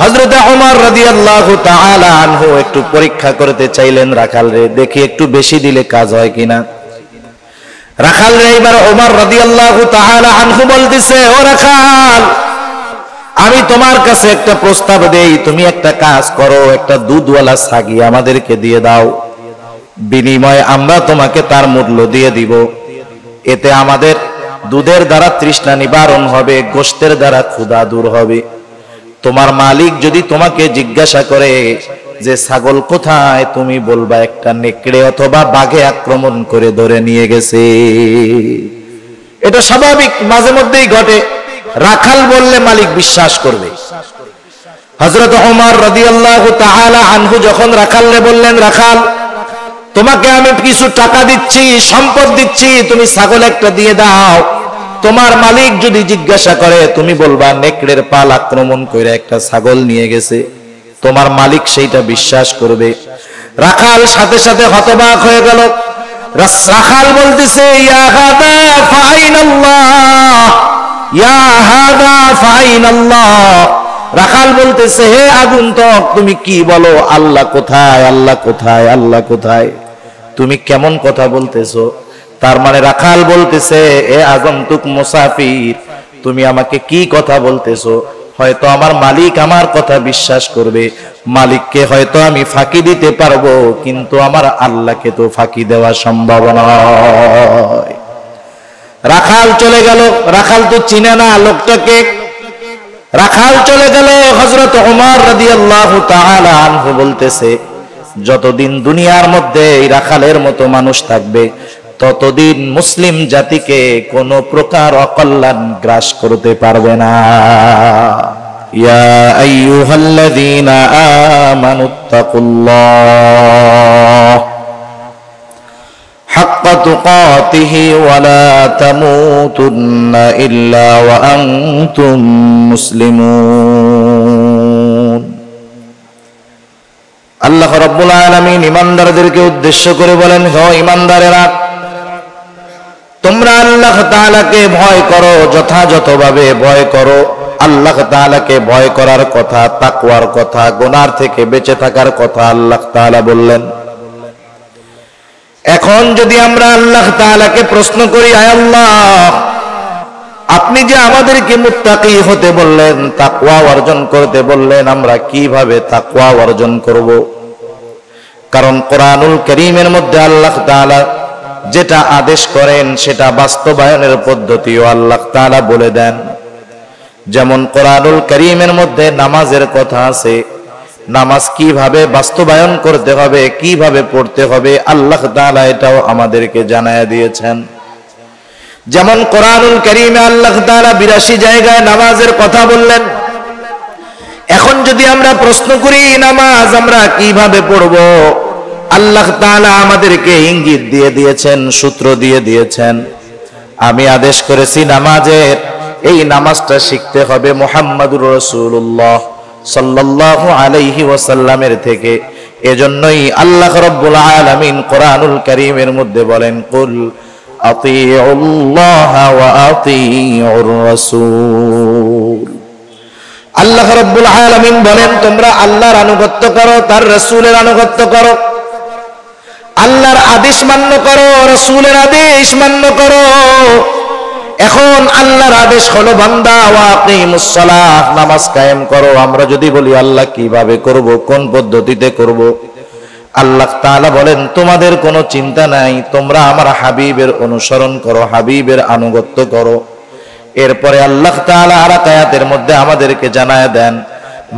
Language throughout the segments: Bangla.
হযরত ওমর রাদিয়াল্লাহু তাআলা আনহু একটু পরীক্ষা করতে চাইলেন রাখাল রে, দেখি একটু বেশি দিলে কাজ হয় কিনা। রাখাল রে এবার ওমর রাদিয়াল্লাহু তাআলা আনহু বলতেছে, ও রাখাল, আমি তোমার কাছে একটা প্রস্তাব দেই, তুমি একটা কাজ করো, একটা দুধওয়ালা ছাগি আমাদেরকে দিয়ে দাও, বিনিময়ে আমরা তোমাকে তার মূল্য দিয়ে দিব। এতে আমাদের দুধের দ্বারা তৃষ্ণা নিবারণ হবে, গোশতের দ্বারা ক্ষুধা দূর হবে। তোমার মালিক যদি তোমাকে জিজ্ঞাসা করে যে ছাগল কোথায়, তুমি বলবা একটা নেকড়ে অথবা বাঘে আক্রমণ করে ধরে নিয়ে গেছে। এটা স্বাভাবিক, মাঝে মধ্যেই ঘটে। রাখাল বললে মালিক বিশ্বাস করবে। হযরত ওমর রাদিয়াল্লাহু তাআলা আনহু যখন রাখালরে বললেন, রাখাল, তোমাকে আমি কিছু টাকা দিচ্ছি, সম্পদ দিচ্ছি, তুমি ছাগল একটা দিয়ে দাও, তোমার মালিক যদি জিজ্ঞাসা করে তুমি বলবা নেকড়ের পাল আক্রমণ করে একটা ছাগল নিয়ে গেছে, তোমার মালিক সেইটা বিশ্বাস করবে। রাখাল সাথে সাথে হতবাক হয়ে গেল। রাখাল বলতেছে, ইয়া হাদা ফাইনাল্লাহ, ইয়া হাদা ফাইনাল্লাহ। রাখাল বলতেছে, হে আগন্তুক, তুমি কি বলো? আল্লাহ কোথায়, আল্লাহ কোথায়, আল্লাহ কোথায়? তুমি কেমন কথা বলতেছো? তার মানে রাখাল বলতেছে, এ আগন্তুক মুসাফির, তুমি আমাকে কি কথা বলতেছো? হয়তো আমার মালিক আমার কথা বিশ্বাস করবে, মালিককে হয়তো আমি ফাঁকি দিতে পারবো, কিন্তু আমার আল্লাহকে তো ফাঁকি দেওয়া সম্ভব নয়। রাখাল চলে গেল। রাখাল তো চিনে না লোকটাকে। রাখাল চলে গেল। হযরত ওমর রাদিয়াল্লাহু তাআলা আনহু বলতেছে, যতদিন দুনিয়ার মধ্যে এই রাখালের মতো মানুষ থাকবে, ততদিন মুসলিম জাতিকে কোন প্রকার অকল্যাণ গ্রাস করতে পারবে না। ইয়া আইয়ুহাল্লাযীনা আমানুত্তাকুল্লাহ হাক্কা তুকাতিহি ওয়া লা তামুতুন্না ইল্লা ওয়া আনতুম মুসলিমুন। আল্লাহ রাব্বুল আলামিন ঈমানদারদেরকে উদ্দেশ্য করে বলেন, হে ঈমানদারেরা, তোমরা আল্লাহ তাআলাকে ভয় করো, যথাযথভাবে ভয় করো। আল্লাহ তাআলাকে ভয় করার কথা, তাকওয়ার কথা, গুনাহ থেকে বেঁচে থাকার কথা আল্লাহ তাআলা বললেন। এখন যদি আমরা আল্লাহ তাআলাকে প্রশ্ন করি, আয় আল্লাহ, আপনি যে আমাদেরকে মুত্তাকি হতে বললেন, তাকওয়া অর্জন করতে বললেন, আমরা কিভাবে তাকওয়া অর্জন করব? কারণ কোরআনুল কারীমের মধ্যে আল্লাহ তাআলা যেটা আদেশ করেন সেটা বাস্তবায়নের পদ্ধতিও আল্লাহ তাআলা বলে দেন। যেমন কোরআনুল কারীমের মধ্যে নামাজের কথা আছে, নামাজ কিভাবে বাস্তবায়ন করতে হবে, কিভাবে পড়তে হবে, আল্লাহ তাআলা এটাও আমাদেরকে জানায়া দিয়েছেন। যেমন কোরআনুল কারীমে আল্লাহ তাআলা ৮২ জায়গায় নামাজের কথা বললেন। এখন যদি আমরা প্রশ্ন করি নামাজ আমরা কিভাবে পড়ব, আল্লাহ তাআলা আমাদেরকে ইঙ্গিত দিয়ে দিয়েছেন, সূত্র দিয়ে দিয়েছেন। আমি আদেশ করেছি নামাজের, এই নামাজটা শিখতে হবে মুহাম্মাদুর রাসূলুল্লাহ সাল্লাল্লাহু আলাইহি ওয়াসাল্লামের থেকে। এজন্যই আল্লাহ রাব্বুল আলামিন কোরআনুল কারীমের মধ্যে বলেন, কুল আতিউল্লাহ ওয়া আতিউর রাসূল। আল্লাহ রাব্বুল আলামিন বলেন, তোমরা আল্লাহর আনুগত্য করো, তার রাসূলের আনুগত্য করো। আল্লাহর আদেশ মান্য করো, রাসূলের আদেশ মান্য করো। এখন আল্লাহর আদেশ হলো বান্দা ওয়া আকিমুস সালাহ, নামাজ কায়েম করো। আমরা যদি বলি আল্লাহ কিভাবে করব, কোন পদ্ধতিতে করব, আল্লাহ তাআলা বলেন তোমাদের কোনো চিন্তা নাই, তোমরা আমার হাবিবের অনুসরণ করো, হাবিবের আনুগত্য করো। এরপরে আল্লাহ তাআলা আর আয়াতের মধ্যে আমাদেরকে জানায় দেন,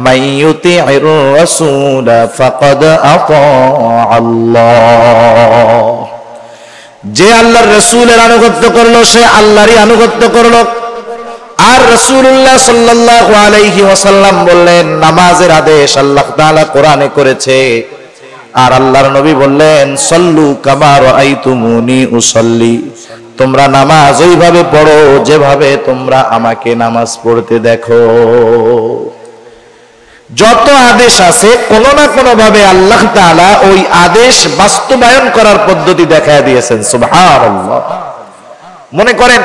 মাইয়ুতি'র রাসূল ফাকাদ আতাআল্লাহ। যে আল্লাহর রাসূলের আনুগত্য করলো সে আল্লাহরই আনুগত্য করলো। আর রাসূলুল্লাহ সাল্লাল্লাহু আলাইহি ওয়াসাল্লাম বললেন, নামাজের আদেশ আল্লাহ তাআলা কোরআনে করেছে। আর আল্লাহর নবী বললেন, সল্লু কামা রাআইতুমুনি উসাল্লি, তোমরা নামাজ ওইভাবে পড়ো যেভাবে তোমরা আমাকে নামাজ পড়তে দেখো। যত আদেশ আছে কোনো না কোনো ভাবে আল্লাহ তাআলা ওই আদেশ বাস্তবায়ন করার পদ্ধতি দেখায় দিয়েছেন। সুবহানাল্লাহ। মনে করেন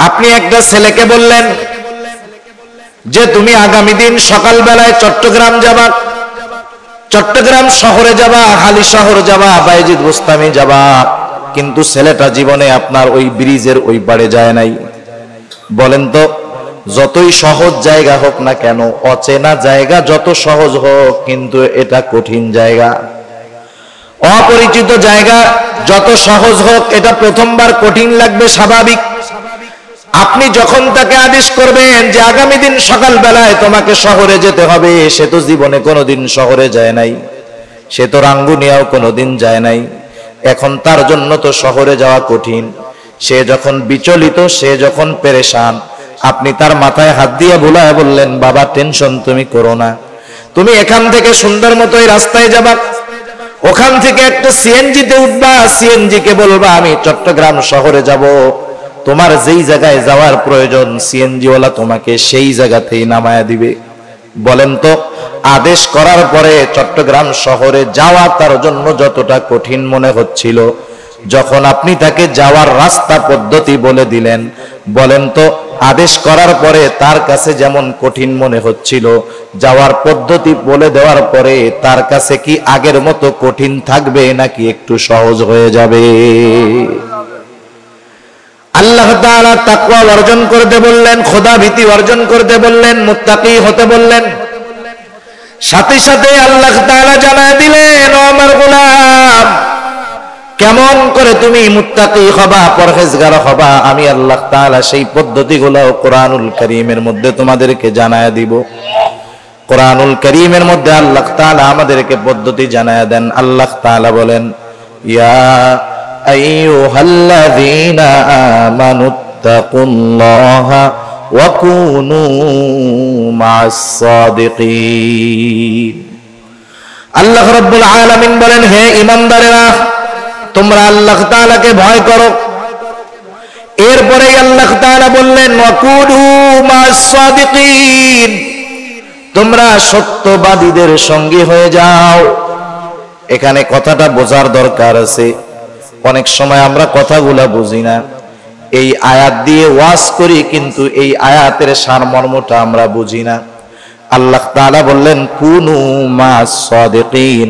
আপনি একটা ছেলেকে বললেন যে তুমি আগামী দিন সকালবেলায় চট্টগ্রাম যাবা, চট্টগ্রাম শহরে যাবা, হালি শহর যাবা, বাইজিদ বুস্তামি যাবা, কিন্তু ছেলেটা জীবনে আপনার ওই ব্রিজের ওই পারে যায় নাই। বলেন তো, যতই সহজ জায়গা হোক না কেন, অচেনা জায়গা যত সহজ হোক, কিন্তু এটা কঠিন জায়গা। অপরিচিত জায়গা যত সহজ হোক, এটা প্রথমবার কঠিন লাগবে, স্বাভাবিক। আপনি যখন তাকে আদেশ করবেন যে আগামী দিন সকালবেলায় তোমাকে শহরে যেতে হবে, সে তো জীবনে কোনোদিন শহরে যায় নাই, সে তো রাঙ্গুনিয়াও কোনোদিন যায় নাই, এখন তার জন্য তো শহরে যাওয়া কঠিন। সে যখন বিচলিত, সে যখন পেরেশান, আপনি তার মাথায় হাত দিয়ে বুলায় বললেন, বাবা টেনশন তুমি করো না, তুমি এখান থেকে সুন্দর মতো এই রাস্তায় যাবা, ওখান থেকে একটা সিএনজিতে উঠবা, সিএনজি কে বলবা আমি চট্টগ্রাম শহরে যাব, তোমার যেই জায়গায় যাওয়ার প্রয়োজন সিএনজি ওয়ালা তোমাকে সেই জায়গাতেই নামায়া দিবে। বলেন তো, আদেশ করার পরে চট্টগ্রাম শহরে যাওয়া তার জন্য যতটা কঠিন মনে হচ্ছিল, যখন আপনি তাকে যাওয়ার রাস্তা পদ্ধতি বলে দিলেন, বলেন তো আদেশ করার পরে তার কাছে যেমন কঠিন মনে হচ্ছিল, যাওয়ার পদ্ধতি বলে দেওয়ার পরে তার কাছে কি আগের মতো কঠিন থাকবে নাকি একটু সহজ হয়ে যাবে? আল্লাহ তাআলা তাকওয়া অর্জন করতে বললেন, খোদা ভীতি অর্জন করতে বললেন, মুত্তাকি হতে বললেন। সাথে সাথে আল্লাহ তাআলা জানায় দিলেন, ও আমার গোলাম, কেমন করে তুমি মুত্তাকি হবা, পরহেজগার হবা, আমি আল্লাহ তাআলা সেই পদ্ধতিগুলো কোরআনুল কারীমের মধ্যে তোমাদেরকে জানায় দিব। কোরআনুল কারীমের মধ্যে আল্লাহ তাআলা আমাদেরকে পদ্ধতি জানায় দেন। আল্লাহ তাআলা বলেন, ইয়া আইয়ুহাল্লাযীনা আমানুত্তাকুল্লাহা ওয়া কুনু মা'আস সাদিকিন। আল্লাহ রাব্বুল আলামিন বলেন, হে ঈমানদারেরা, তোমরা আল্লাহ তাআলাকে ভয় করো। এরপরে আল্লাহ তাআলা বললেন, ওয়া কুনু মা'আস সাদিকিন, তোমরা সত্যবাদীদের সঙ্গী হয়ে যাও। এখানে কথাটা বোঝার দরকার আছে। অনেক সময় আমরা কথাগুলা বুঝি না, এই আয়াত দিয়ে ওয়াজ করি, কিন্তু এই আয়াতের সারমর্মটা আমরা বুঝি না। আল্লাহ তাআলা বললেন, কুনু মা'আস সাদিকিন।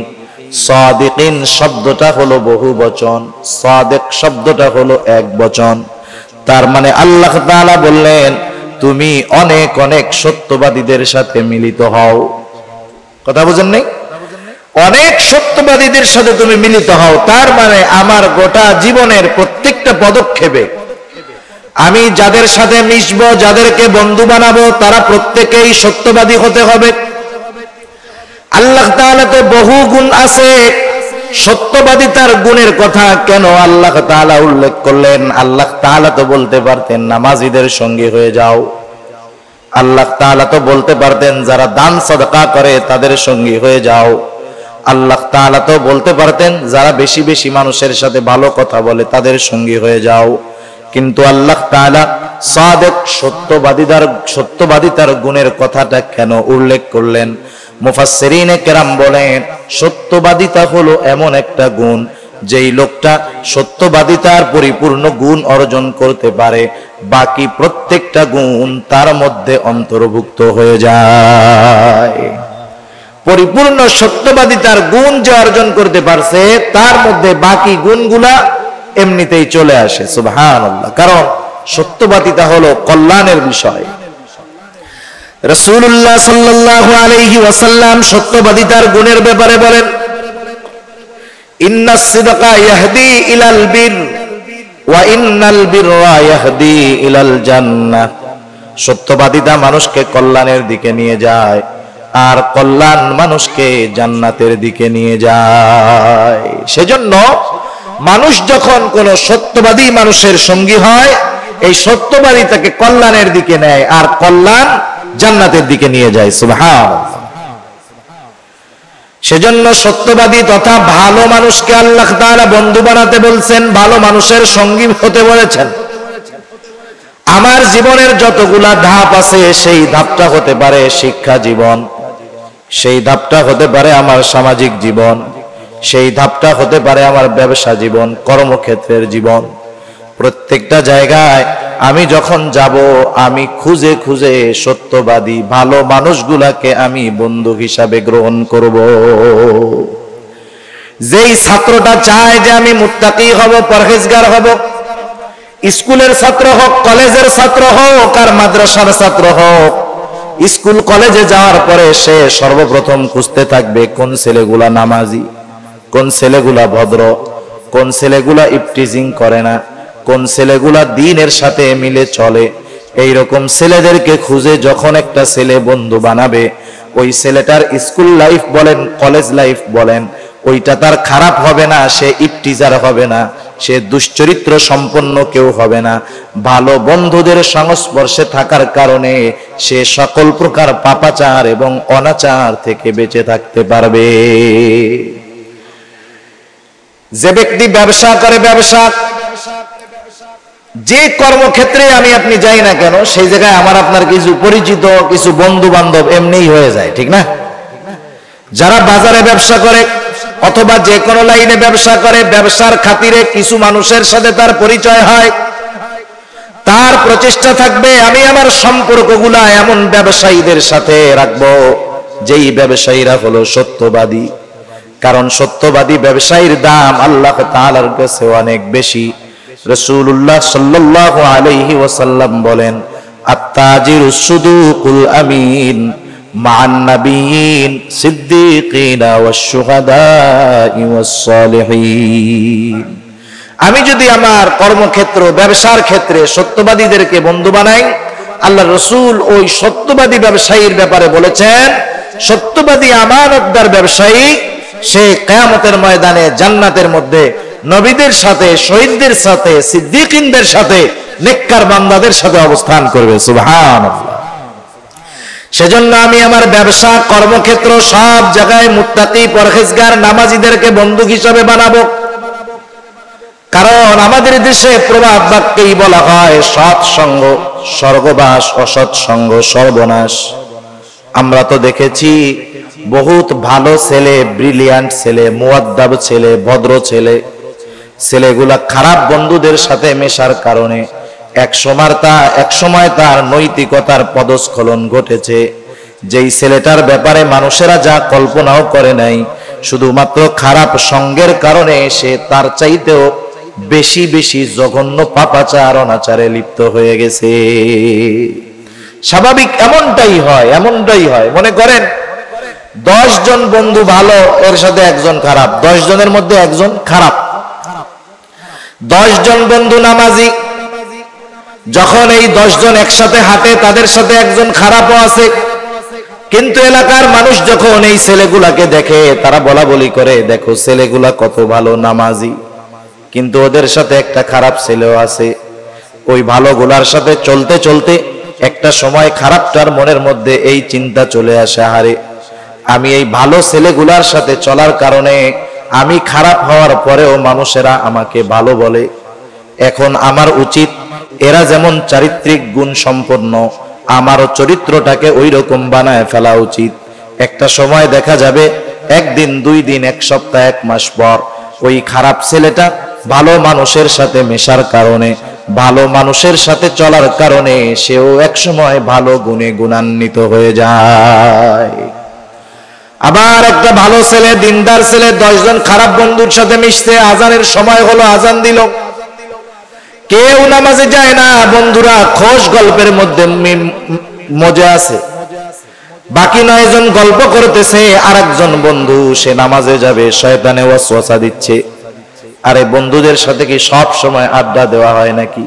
সাদিকিন শব্দটা হলো বহু বচন, সাদিক শব্দটা হলো এক বচন। তার মানে আল্লাহ তাআলা বললেন, তুমি অনেক অনেক সত্যবাদীদের সাথে মিলিত হও। কথা বুঝেন নাই? অনেক সত্যবাদীদের সাথে তুমি মিলিত হও। তার মানে আমার গোটা জীবনের প্রত্যেকটা পদক্ষেপে আমি যাদের সাথে মিশবো, যাদেরকে বন্ধু বানাবো, তারা প্রত্যেকেই সত্যবাদী হতে হবে। আল্লাহ তাআলা তো বহু গুণ আছে, সত্যবাদিতার গুণের কথা কেন আল্লাহ তাআলা উল্লেখ করলেন? আল্লাহ তাআলা তো বলতে পারতেন নামাজীদের সঙ্গে হয়ে যাও, আল্লাহ তাআলা তো বলতে পারতেন যারা দান সাদকা করে তাদের সঙ্গী হয়ে যাও, আল্লাহ তাআলা তো বলতে পারতেন যারা বেশি বেশি মানুষের সাথে ভালো কথা বলে তাদের সঙ্গী হয়ে যাও। কিন্তু আল্লাহ তাআলা সাদিক সত্যবাদিতার গুণের কথাটা কেন উল্লেখ করলেন? মুফাসসিরিনে কেরাম বলেন, সত্যবাদিতা হলো এমন একটা গুণ, যেই লোকটা সত্যবাদিতার পরিপূর্ণ গুণ অর্জন করতে পারে, বাকি প্রত্যেকটা গুণ তার মধ্যে অন্তর্ভুক্ত হয়ে যায়। পরিপূর্ণ সত্যবাদিতার গুণ যে অর্জন করতে পারছে, তার মধ্যে বাকি গুণগুলা এমনিতেই চলে আসে। সুবহানাল্লাহ। কারণ সত্যবাদিতা হলো কল্যাণের বিষয়। রাসূলুল্লাহ সাল্লাল্লাহু আলাইহি ওয়াসাল্লাম সত্যবাদিতার গুণের ব্যাপারে বলেন, ইন্নাস সিদকা ইয়াহদি ইলাল বির ওয়া ইন্নাল বিররা ইয়াহদি ইলাল জান্নাহ। সত্যবাদিতা মানুষকে কল্যাণের দিকে নিয়ে যায়, আর কল্যাণ মানুষকে জান্নাতের দিকে নিয়ে যায়। সেজন্য মানুষ যখন কোন সত্যবাদী মানুষের সঙ্গী হয়, এই সত্যবাদী তাকে কল্যাণের দিকে নেয়, আর কল্যাণ জান্নাতের দিকে নিয়ে যায়। সুবহানাল্লাহ। সেজন্য সত্যবাদী তথা ভালো মানুষকে আল্লাহ তাআলা বন্ধু বানাতে বলছেন, ভালো মানুষের সঙ্গী হতে বলেছেন। আমার জীবনের যতগুলা ধাপ আছে, সেই ধাপটা হতে পারে শিক্ষা জীবন, সেই ধাপটা হতে পারে আমার সামাজিক জীবন, সেই ধাপটা হতে পারে আমার ব্যবসা জীবন, কর্মক্ষেত্রের জীবন। প্রত্যেকটা জায়গায় আমি যখন যাব আমি খুঁজে খুঁজে সত্যবাদী ভালো মানুষগুলাকে আমি বন্ধু হিসাবে গ্রহণ করব। যেই ছাত্রটা চায় যে আমি মুত্তাকি হব, পরহেজগার হব, স্কুলের ছাত্র হোক, কলেজের ছাত্র হোক আর মাদ্রাসার ছাত্র হোক, স্কুল কলেজে যাওয়ার পরে সে সর্বপ্রথম খুঁজতে থাকবে কোন ছেলেগুলা নামাজি, কোন ছেলেগুলা ভদ্র, কোন ছেলেগুলা ইফটিজিং করে না, কোন ছেলেগুলা দ্বীনের সাথে মিলে চলে। এই রকম ছেলেদেরকে খুঁজে যখন একটা ছেলে বন্ধু বানাবে, ওই ছেলেটার স্কুল লাইফ বলেন, কলেজ লাইফ বলেন, ওইটা তার খারাপ হবে না, সে ইফটিজার হবে না, সে দুশ্চরিত্র সম্পন্ন কেউ হবে না। ভালো বন্ধুদের সংস্পর্শে থাকার কারণে সে সকল প্রকার পাপাচার এবং অনাচার থেকে বেঁচে থাকতে পারবে। যে ব্যক্তি ব্যবসা করে, ব্যবসা যে কর্মক্ষেত্রে আমি আপনি যাই না কেন, সেই জায়গায় আমার আপনার কিছু পরিচিত, কিছু বন্ধু বান্ধব এমনিই হয়ে যায়, ঠিক না? যারা বাজারে ব্যবসা করে অথবা যে কোনো লাইনে ব্যবসা করে, ব্যবসার খাতিরে কিছু মানুষের সাথে তার পরিচয় হয়, তার প্রচেষ্টা থাকবে আমি আমার সম্পর্কগুলা এমন ব্যবসায়ীদের সাথে রাখবো যেই ব্যবসায়ীরা হলো সত্যবাদী। কারণ সত্যবাদী ব্যবসায়ীর দাম আল্লাহ তাআলার কাছে অনেক বেশি। রাসূলুল্লাহ সাল্লাল্লাহু আলাইহি ওয়াসাল্লাম বলেন, আত-তাজিরুস সুদুকুল আমিন মা'আন নাবিয়্যিন সিদ্দীকিনা ওয়াশ-শুহাদা'i ওয়াস-সালিহিন। আমি যদি আমার কর্মক্ষেত্র, ব্যবসার ক্ষেত্রে সত্যবাদীদেরকে বন্ধু বানাই, আল্লাহর রাসূল ওই সত্যবাদী ব্যবসায়ীর ব্যাপারে বলেছেন, সত্যবাদী আমানতদার ব্যবসায়ী সে কিয়ামতের ময়দানে জান্নাতের মধ্যে নবীদের সাথে, শহীদদের সাথে, সিদ্দিকিনদের সাথে, নেককার বান্দাদের সাথে অবস্থান করবে। সুবহানাল্লাহ। সেজন্য আমি আমার ব্যবসা, কর্মক্ষেত্র সব জায়গায় মুত্তাকি, পরহেজগার, নামাজীদেরকে বন্ধু হিসাবে বানাবো। কারণ আমাদের দেশে প্রবাদ বাক্যেই বলা হয়, সৎ সঙ্গ স্বর্গবাস, অসৎ সঙ্গ সর্বনাশ। আমরা তো দেখেছি বহুত ভালো ছেলে, ব্রিলিয়ান্ট ছেলে, মুআদ্দাব ছেলে, ভদ্র ছেলে, ছেলেগুলা খারাপ বন্ধুদের সাথে মেশার কারণে এক সময় তার নৈতিকতার পদস্খলন ঘটেছে। যেই ছেলেটার ব্যাপারে মানুষেরা যা কল্পনাও করে নাই, শুধুমাত্র খারাপ সঙ্গের কারণে সে তার চাইতেও বেশি বেশি জঘন্য পাপাচার, অনাচারে লিপ্ত হয়ে গেছে। স্বাভাবিক এমনটাই হয়, এমনটাই হয়। মনে করেন 10 জন বন্ধু ভালো, এর সাথে একজন খারাপ, 10 জনের মধ্যে একজন খারাপ। 10 জন বন্ধু নামাজি, যখন এই 10 জন একসাথে হাঁটে, তাদের সাথে একজন খারাপও আছে। কিন্তু এলাকার মানুষ যখন এই ছেলেগুলাকে দেখে, তারা বলা বলি করে, দেখো ছেলেগুলা কত ভালো নামাজি, কিন্তু ওদের সাথে একটা খারাপ ছেলেও আছে। ওই ভালোগুলার সাথে চলতে চলতে একটা সময় খারাপটার মনের মধ্যে এই চিন্তা চলে আসে, আরে আমি এই ভালো ছেলেগুলার সাথে চলার কারণে আমি খারাপ হওয়ার পরেও মানুষেরা আমাকে ভালো বলে। এখন আমার উচিত এরা যেমন চারিত্রিক গুণ সম্পন্ন, আমারও চরিত্রটাকে ওই রকম বানায় ফেলা উচিত। একটা সময় দেখা যাবে, একদিন, 2 দিন, 1 সপ্তাহ, 1 মাস পর ওই খারাপ ছেলেটা ভালো মানুষের সাথে মেশার কারণে, ভালো মানুষের সাথে চলার কারণে সেও এক সময় ভালো গুণে গুণান্বিত হয়ে যায়। আবার একটা ভালো ছেলে, দিনদার ছেলে 10 জন খারাপ বন্ধুর সাথে মিশতে, আজানের সময় হলো, আজান দিল, কেউ নামাজে যায় না, বন্ধুরা খোশ গল্পের মধ্যে মজা আছে। বাকি 9 জন গল্প করতেছে, আর একজন বন্ধু সে নামাজে যাবে, শয়তানে ওয়াসওয়াসা দিচ্ছে। আরে বন্ধুদের সাথে কি সব সময় আড্ডা দেওয়া হয় নাকি?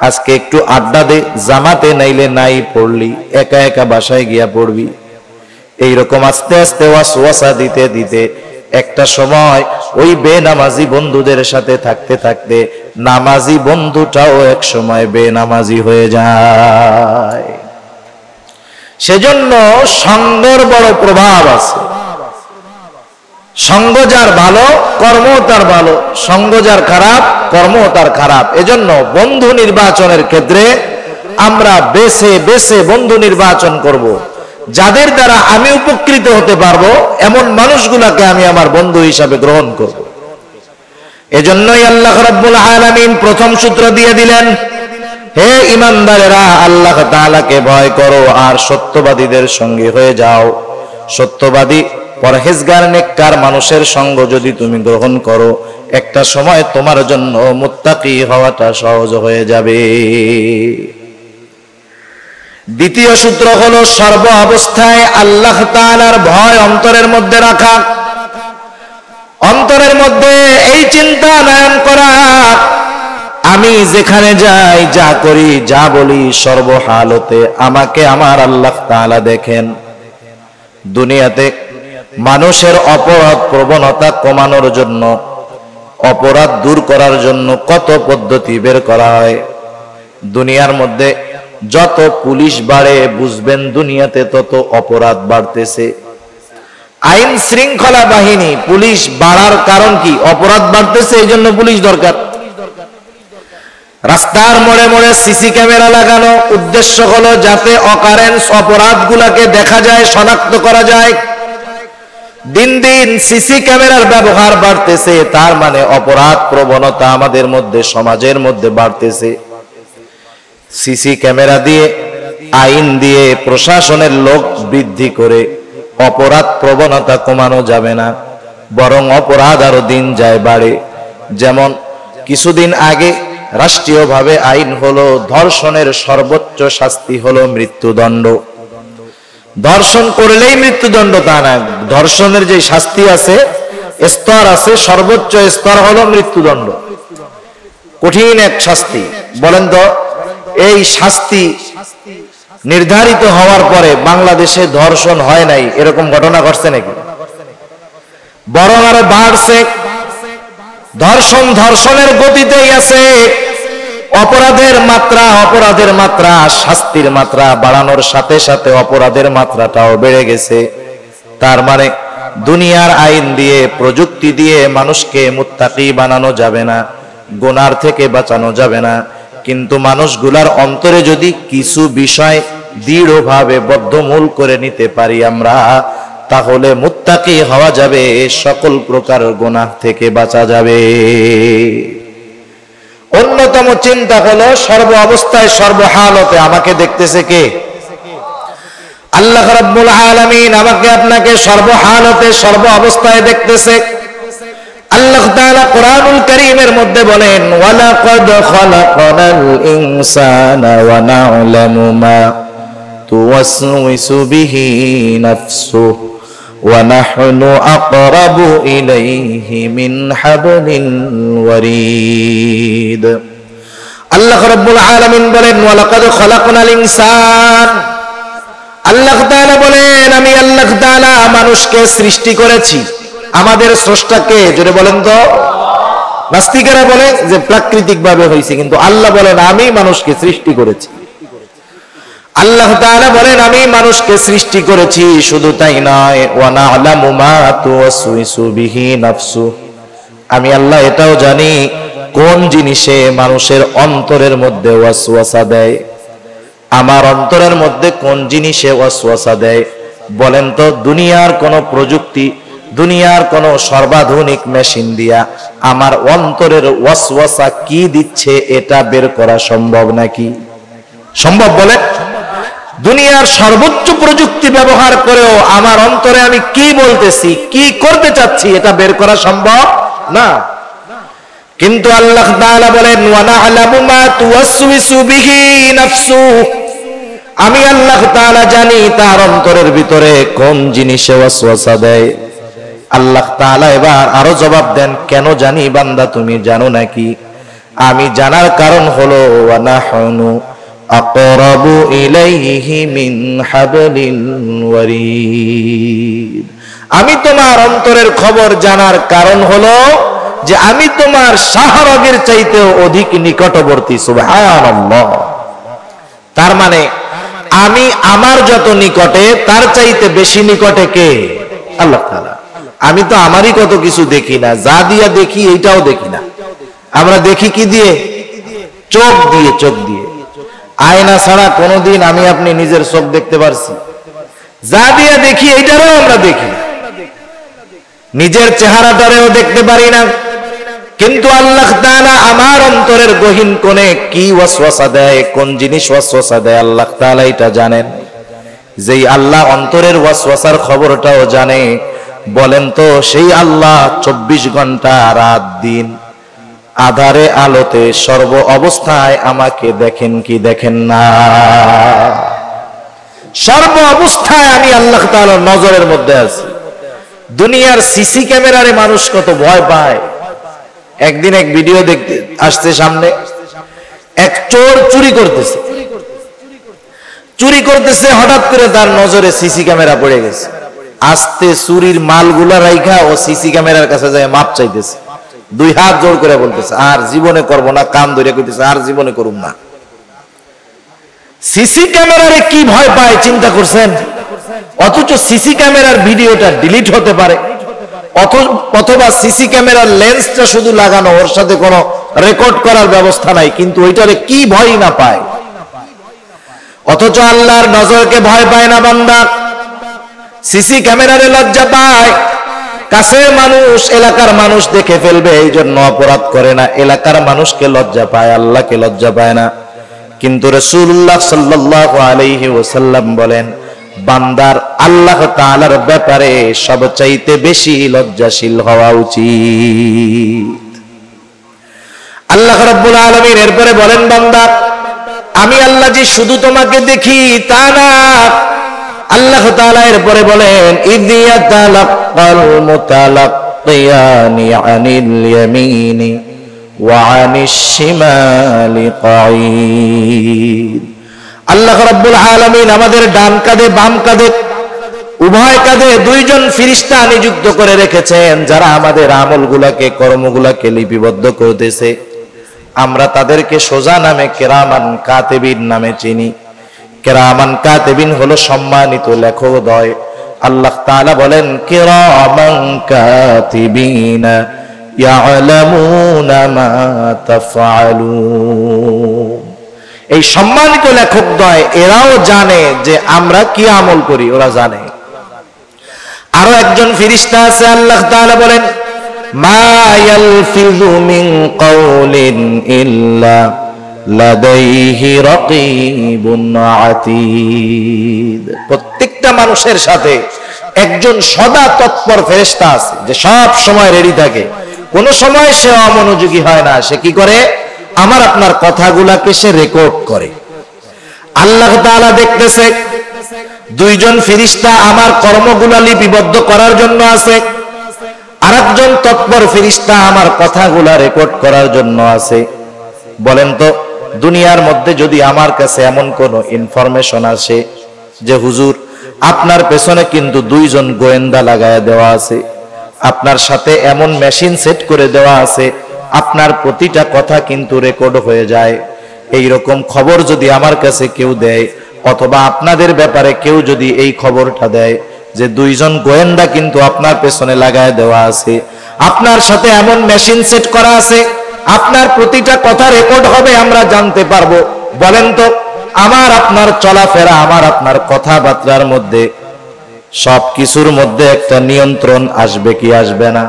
আজকে একটু আড্ডা দে, জামাতে নাইলে নাই পড়লি, একা একা বাসায় গিয়া পড়বি। এইরকম আস্তে আস্তে ওয়াসওয়াসা দিতে দিতে একটা সময় ওই বেনামাজি বন্ধুদের সাথে থাকতে থাকতে নামাজি বন্ধুটাও এক সময় বেনামাজি হয়ে যায়। সেজন্য সঙ্গের বড় প্রভাব আছে। সঙ্গ যার ভালো, কর্ম তার ভালো, সঙ্গ যার খারাপ, কর্ম তার খারাপ। এজন্য বন্ধু নির্বাচনের ক্ষেত্রে আমরা বেছে বেছে বন্ধু নির্বাচন করব। যাদের দ্বারা আমি উপকৃত হতে পারবো এমন মানুষগুলাকে আমি আমার বন্ধু হিসাবে গ্রহণ করব। এজন্যই আল্লাহ রাব্বুল আলামিন প্রথম সূত্র দিয়ে দিলেন, হে ঈমানদারেরা, আল্লাহ তাআলাকে ভয় করো আর সত্যবাদীদের সঙ্গে হয়ে যাও। সত্যবাদী পরহেজগার নেককার মানুষের সঙ্গ যদি তুমি গ্রহণ করো, একটা সময় তোমার জন্য মুত্তাকি হওয়াটা সহজ হয়ে যাবে। দ্বিতীয় সূত্র হলো সর্ব অবস্থায় আল্লাহ তাআলার ভয় অন্তরের মধ্যে রাখা। অন্তরের মধ্যে এই চিন্তা নয়ন করা, আমি যেখানে যাই, যা করি, যা বলি, সর্বহালতে আমাকে আমার আল্লাহ তাআলা দেখেন। দুনিয়াতে মানুষের অপরাধ প্রবণতা কমানোর জন্য, অপরাধ দূর করার জন্য কত পদ্ধতি বের করা হয়। দুনিয়ার মধ্যে যত পুলিশ বাড়ে, বুঝবেন দুনিয়াতে তত অপরাধ বাড়তেছে। আইন শৃঙ্খলা বাহিনী, পুলিশ বাড়ার কারণ কি? অপরাধ বাড়তেছে, এই জন্য পুলিশ দরকার। রাস্তার মোড়ে মোড়ে সিসি ক্যামেরা লাগানো, উদ্দেশ্য হলো যাতে অকারেন্স অপরাধগুলোকে দেখা যায়, শনাক্ত করা যায়। দিন দিন সিসি ক্যামেরার ব্যবহার বাড়তেছে, তার মানে অপরাধ প্রবণতা আমাদের মধ্যে, সমাজের মধ্যে বাড়তেছে। সিসি ক্যামেরা দিয়ে, আইন দিয়ে, প্রশাসনের লোক বৃদ্ধি করে অপরাধ প্রবণতা কমানো যাবে না, বরং অপরাধ আরো দিন যায় বাড়ে। যেমন কিছুদিন আগে রাষ্ট্রীয়ভাবে আইন হলো ধর্ষণের সর্বোচ্চ শাস্তি হলো মৃত্যুদণ্ড। ধর্ষণ করলেই মৃত্যুদণ্ড তা না, ধর্ষণের যে শাস্তি আছে, স্তর আছে, সর্বোচ্চ স্তর হলো মৃত্যুদণ্ড। কঠিন এক শাস্তি। বলেন তো, এই শাস্তি নির্ধারিত হওয়ার পরে বাংলাদেশে ধর্ষণ হয় নাই, এরকম ঘটনা ঘটছে নাকি? বরং আরো বাড়ছে। ধর্ষণের গতিতেই আছে। অপরাধের মাত্রা, শাস্তির মাত্রা বাড়ানোর সাথে সাথে অপরাধের মাত্রাটাও বেড়ে গেছে। তার মানে দুনিয়ার আইন দিয়ে, প্রযুক্তি দিয়ে মানুষকে মুত্তাকি বানানো যাবে না, গুনার থেকে বাঁচানো যাবে না। কিন্তু মানুষগুলার অন্তরে যদি কিছু বিষয় দৃঢ়ভাবে বদ্ধমূল করে নিতে পারি আমরা, তাহলে মুত্তাকি হওয়া যাবে, সকল প্রকার গুনাহ থেকে বাঁচা যাবে। অন্যতম চিন্তা হলো সর্ব অবস্থায়, সর্বহালতে আমাকে দেখতেছে কে? আল্লাহ রাব্বুল আলামিন আমাকে আপনাকে সর্বহালতে, সর্ব অবস্থায় দেখতেছে। আল্লাহ তাআলা কোরআনুল কারীমের মধ্যে বলেন, ওয়ালাকাদ খালাকনাল ইনসানা ওয়া না'লামু মা তুওয়াসওয়িসু বিহি নাফসুহু ওয়া নাহনু আকরাবু ইলাইহি মিন হাবলিল ওয়ারিদ। আল্লাহ রাব্বুল আলামিন বলেন, ওয়ালাকাদ খালাকনাল ইনসান। আল্লাহ তাআলা বলেন, আমি আল্লাহ তাআলা মানুষকে সৃষ্টি করেছি। আমাদের স্রষ্টাকে জোরে বলেন তো। নাস্তিকেরা বলে যে প্রাকৃতিক ভাবে হয়েছে, কিন্তু আল্লাহ বলেন আমি মানুষকে সৃষ্টি করেছি। আল্লাহ তাআলা বলেন আমি মানুষকে সৃষ্টি করেছি। শুধু তাই নয়, ওয়া না'লামু মা তুওয়াসওয়িসু বিহি নাফসু। আমি আল্লাহ এটাও জানি কোন জিনিসে মানুষের অন্তরের মধ্যে ওয়াসওয়াসা দেয়। আমার অন্তরের মধ্যে কোন জিনিসে ওয়াসওয়াসা দেয়? বলেন তো, দুনিয়ার কোন প্রযুক্তি, দুনিয়ার কোন সর্বাধুনিক মেশিন দিয়া আমার অন্তরের ওয়াসওয়াসা কি দিচ্ছে এটা বের করা সম্ভব নাকি? সম্ভব? বলে দুনিয়ার সর্বোচ্চ প্রযুক্তি ব্যবহার করেও আমার অন্তরে আমি কি বলতেছি, কি করতে চাচ্ছি, এটা বের করা সম্ভব না। কিন্তু আল্লাহ তাআলা বলেন, ওয়া না'লামু মা তুওয়াসওয়িসু বিহি নাফসু। আমি আল্লাহ তাআলা জানি তার অন্তরের ভিতরে কোন জিনিসে ওয়াসওয়াসা দেয়। আল্লাহ তাআলা এবার আরো জবাব দেন, কেন জানি বান্দা, তুমি জানো নাকি? আমি জানার কারণ হলো, ওয়া নাহনু আকরাবু ইলাইহি মিন হাবলিল ওয়ারিদ। আমি তোমার অন্তরের খবর জানার কারণ হলো যে আমি তোমার শাহরগের চাইতেও অধিক নিকটবর্তী। সুবহানাল্লাহ। তার মানে আমি আমার যত নিকটে, তার চাইতে বেশি নিকটে কে? আল্লাহ তাআলা। আমি তো আমারই কত কিছু দেখি না, যা দিয়া দেখি এইটাও দেখি না। আমরা দেখি কি দিয়ে? চোখ দিয়ে। চোখ দিয়ে। আয়না ছাড়া কোনোদিন আমি আপনি নিজের চোখ দেখতে পারছি? যা দিয়া দেখি এইটারও আমরা দেখি না, নিজের চেহারাটারেও দেখতে পারি না। কিন্তু আল্লাহ তাআলা আমার অন্তরের গহীন কোণে কি ওয়াসওয়াসা দেয়, কোন জিনিস ওয়াসওয়াসা দেয় আল্লাহ তাআলা এটা জানেন। যেই আল্লাহ অন্তরের ওয়াসওয়াসার খবরটাও জানে, বলেন তো সেই আল্লাহ 24 ঘন্টা রাত দিন আধারে আলোতে সর্ব অবস্থায় আমাকে দেখেন কি দেখেন না? সর্ব অবস্থায় আমি আল্লাহ তাআলার নজরের মধ্যে আছি। দুনিয়ার সিসি ক্যামেরারে মানুষ কত ভয় পায়। একদিন এক ভিডিও দেখতে আসছে সামনে, এক চোর চুরি করতেছে, হঠাৎ করে তার নজরে সিসি ক্যামেরা পড়ে গেছে। আস্তে চুরির মালগুলা রাইখা ও সিসি ক্যামেরার কাছে যায় মাপ চাইতেছে, 2 হাত জোড় করে বলতেছে আর জীবনে করব না, কান ধরে কইতেছে আর জীবনে করুম না। সিসি ক্যামেরারে কি ভয় পায় চিন্তা করছেন? অথচ সিসি ক্যামেরার ভিডিওটা ডিলিট হতে পারে, অথবা সিসি ক্যামেরার লেন্সটা শুধু লাগানো, ওর সাথে কোনো রেকর্ড করার ব্যবস্থা নাই, কিন্তু ওইটারে কি ভয় না পায়। অথচ আল্লাহর নজরকে ভয় পায় না বান্দা, সিসি ক্যামেরারে লজ্জা পায়। কাছের মানুষ, এলাকার মানুষ দেখে ফেলবে এই জন্য অপরাধ করে না, এলাকার মানুষকে লজ্জা পায়, আল্লাহকে লজ্জা পায় না। কিন্তু রাসূলুল্লাহ সাল্লাল্লাহু আলাইহি ওয়াসাল্লাম বলেন, বান্দার আল্লাহ তাআলার ব্যাপারে সবচাইতে বেশি লজ্জাশীল হওয়া উচিত। আল্লাহ রাব্বুল আলামিন এরপরে বলেন, বান্দা আমি আল্লাহ যে শুধু তোমাকে দেখি তা না, আল্লাহ তাআলা এরপরে বলেন, ইযিয়াতালাক্কাল মুতালাক্কিয়ানি আনিল ইয়ামিনি ওয়া আনিশ শিমালি কাঈদ। আল্লাহ রাব্বুল আলামিন আমাদের ডান কাঁধে বাম কাঁধে উভয় কাঁধে 2 জন ফেরেশতা নিযুক্ত করে রেখেছেন, যারা আমাদের আমলগুলোকে কর্মগুলোকে লিপিবদ্ধ করতেছে। আমরা তাদেরকে সোজা নামে কিরামান কাতিবিন নামে চিনি। কিরামান কাতিবিন হলো সম্মানিত লেখকদ্বয়। আল্লাহ তাআলা বলেন, কিরামান কাতিবিনা ইয়ালামুনা মা তাফআলুন। এই সম্মানিত লেখকদ্বয় এরাও জানে যে আমরা কি আমল করি, ওরা জানে। আরো একজন ফেরেশতা আছে, আল্লাহ তাআলা বলেন, মা ইয়ালফিযু মিন কাওলিন ইল্লা লাদাইহি রাকীবুন আতীদ। প্রত্যেকটা মানুষের সাথে একজন সদা তৎপর ফেরেশতা আছে, যে সব সময় রেডি থাকে, কোন সময় সে অমনোযোগী হয় না। সে কি করে? আমার আপনার কথাগুলাকে সে রেকর্ড করে। আল্লাহ তাআলা দেখতেছে, 2 জন ফেরেশতা আমার কর্মগুলা লিপিবদ্ধ করার জন্য আছে, আরেকজন তৎপর ফেরেশতা আমার কথাগুলা রেকর্ড করার জন্য আছে। বলেন তো, দুনিয়ার মধ্যে যদি আমার কাছে এমন কোন ইনফরমেশন আসে যে হুজুর আপনার পেছনে কিন্তু 2 জন গোয়েন্দা লাগায় দেওয়া আছে, আপনার সাথে এমন মেশিন সেট করে দেওয়া আছে, আপনার প্রতিটা কথা কিন্তু রেকর্ড হয়ে যায়, এই রকম খবর যদি আমার কাছে কেউ দেয়, অথবা আপনাদের ব্যাপারে কেউ যদি এই খবরটা দেয় যে 2 জন গোয়েন্দা কিন্তু আপনার পেছনে লাগায় দেওয়া আছে, আপনার সাথে এমন মেশিন সেট করা আছে, আপনার প্রতিটা কথা রেকর্ড হবে, আমরা জানতে পারবো। বলেন তো, আমার আপনার চলাফেরা, আমার আপনার কথাবার্তার মধ্যে সবকিছুর মধ্যে একটা নিয়ন্ত্রণ আসবে কি আসবে না?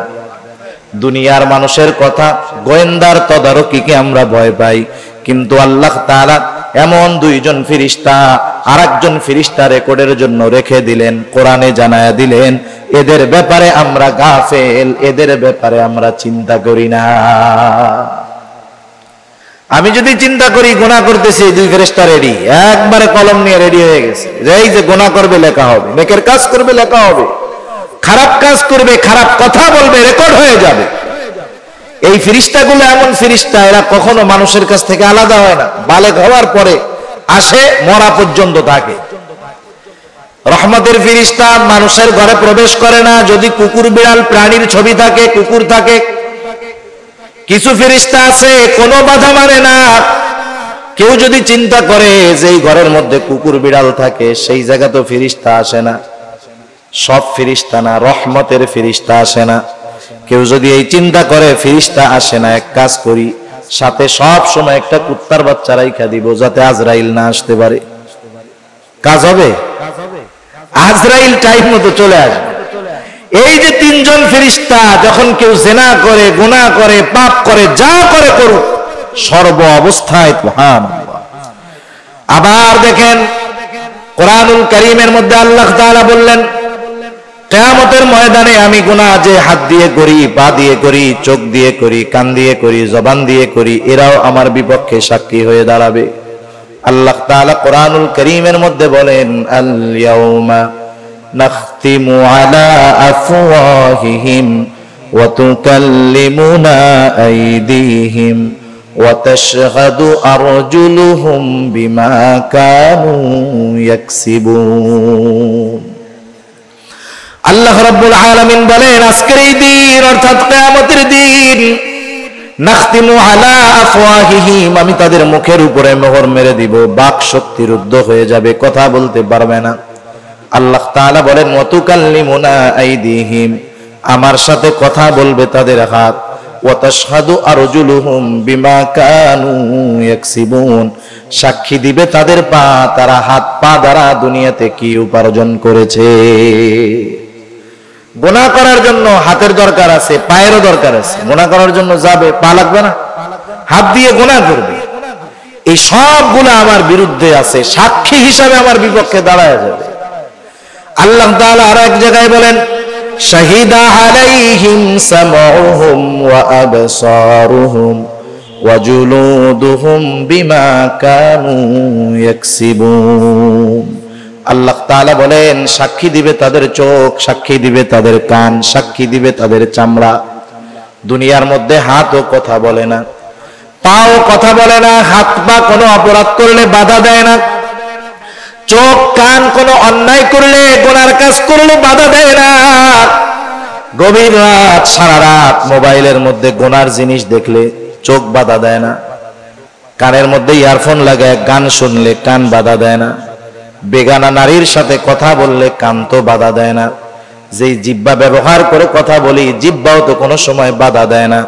দুনিয়ার মানুষের কথা, গোয়েন্দার তদারকিকে আমরা ভয় পাই, কিন্তু আল্লাহ তাআলা এমন 2 জন ফেরেশতা আরেকজন ফেরেশতা রেকর্ডের জন্য রেখে দিলেন, কোরআনে জানায়া দিলেন, এদের ব্যাপারে আমরা গাফেল, এদের ব্যাপারে আমরা চিন্তা করি না। আমি যদি চিন্তা করি গুনাহ করতেছি, 2 ফেরেশতা রেডি, একবারে কলম নিয়ে রেডি হয়ে গেছে, এই যে গুনাহ করবে লেখা হবে, নেকের কাজ করবে লেখা হবে, খারাপ কাজ করবে, খারাপ কথা বলবে, রেকর্ড হয়ে যাবে। এই ফেরেশতাগুলো এমন ফেরেশতা, এরা কখনো মানুষের কাছ থেকে আলাদা হয় না, বালেগ হওয়ার পরে আসে, মরা পর্যন্ত থাকে। রহমতের ফেরেশতা মানুষের ঘরে প্রবেশ করে না যদি কুকুর বিড়াল প্রাণীর ছবি থাকে, কুকুর থাকে। কিছু ফেরেশতা আছে কোনো বাধা মানে না, কেউ যদি চিন্তা করে যে এই ঘরের মধ্যে কুকুর বিড়াল থাকে, সেই জায়গা তো ফেরেশতা আসে না। সব ফেরেশতা না, রহমতের ফেরেশতা আসে না। কেউ যদি এই চিন্তা করে ফেরেশতা আসে না, এক কাজ করি, সাথে সব সময় একটা কুত্তার বাচ্চা রাইখা দিব, যাতে আজরাইল না আসতে পারে। কাজ হবে? আজরাইল টাইম মতো চলে আসবে। এই যে তিনজন ফেরেশতা যখন কেউ জিনা করে, গুনাহ করে, পাপ করে, যা করে করুক, সর্ব অবস্থায় সুবহানাল্লাহ। আবার দেখেন কোরআনুল কারীমের মধ্যে আল্লাহ তাআলা বললেন, কিয়ামতের ময়দানে আমি গুনাহ যে হাত দিয়ে করি, পা দিয়ে করি, চোখ দিয়ে করি, কান দিয়ে করি, জবান দিয়ে করি, এরাও আমার বিপক্ষে সাক্ষী হয়ে দাঁড়াবে। আল্লাহ তাআলা কোরআনুল কারীমের মধ্যে বলেন, আল ইয়াউমা নাখতিমু আলা আফওয়াহিহিম ওয়া তুকাল্লিমুনা আইদিহিম ওয়া তাশহাদু আরজুলুহুম বিমা কানু ইয়াকসিবুন। আল্লাহ রাব্বুল আলামিন বলেন, আজকের এই দিন অর্থাৎ কিয়ামতের দিন, নাখতিমু আলা আফওয়াহিহিম, আমি তাদের মুখের উপরে মোহর মেরে দিব, বাক শক্তি রুদ্ধ হয়ে যাবে, কথা বলতে পারবে না। আল্লাহ তাআলা বলেন, ওয়া তুকাল্লিমুনা আইদিহিম, আমার সাথে কথা বলবে তাদের হাত, ওয়া তাশহাদু আরজুলুহুম বিমা কানু ইয়াকসিবুন, সাক্ষী দিবে তাদের পা, তারা হাত পা দ্বারা দুনিয়াতে কি উপার্জন করেছে। গুনাহ করার জন্য হাতের দরকার আছে, পায়েরও দরকার আছে। গুনাহ করার জন্য যাবে, পা লাগবে না? হাত দিয়ে গুনাহ করবে। এই সবগুলো আমার বিরুদ্ধে আছে, সাক্ষী হিসাবে আমার বিপক্ষে দাঁড়ায় যাবে। আল্লাহ তাআলা আর এক জায়গায় বলেন, শাহিদা আলাইহিম সামউহুম ওয়া আবসারুহুম ওয়া জুলুদুহুম বিমা কানু ইয়াকসিবুন। আল্লাহ তাআলা বলেন, সাক্ষী দিবে তাদের চোখ, সাক্ষী দিবে তাদের কান, সাক্ষী দিবে তাদের চামড়া। দুনিয়ার মধ্যে হাতও কথা বলে না, পাও কথা বলে না, হাত পা কোনো অপরাধ করলে বাধা দেয় না, চোখ কান কোনো অন্যায় করলে, গুনার কাজ করলে বাধা দেয় না। গভীর রাত, সারা রাত মোবাইলের মধ্যে গুনার জিনিস দেখলে চোখ বাধা দেয় না, কানের মধ্যে ইয়ারফোন লাগায় গান শুনলে কান বাধা দেয় না, বেগানা নারীর সাথে কথা বললে কান তো বাধা দেয় না, যেই জিহ্বা ব্যবহার করে কথা বলি জিহ্বাও তো কোনো সময় বাধা দেয় না।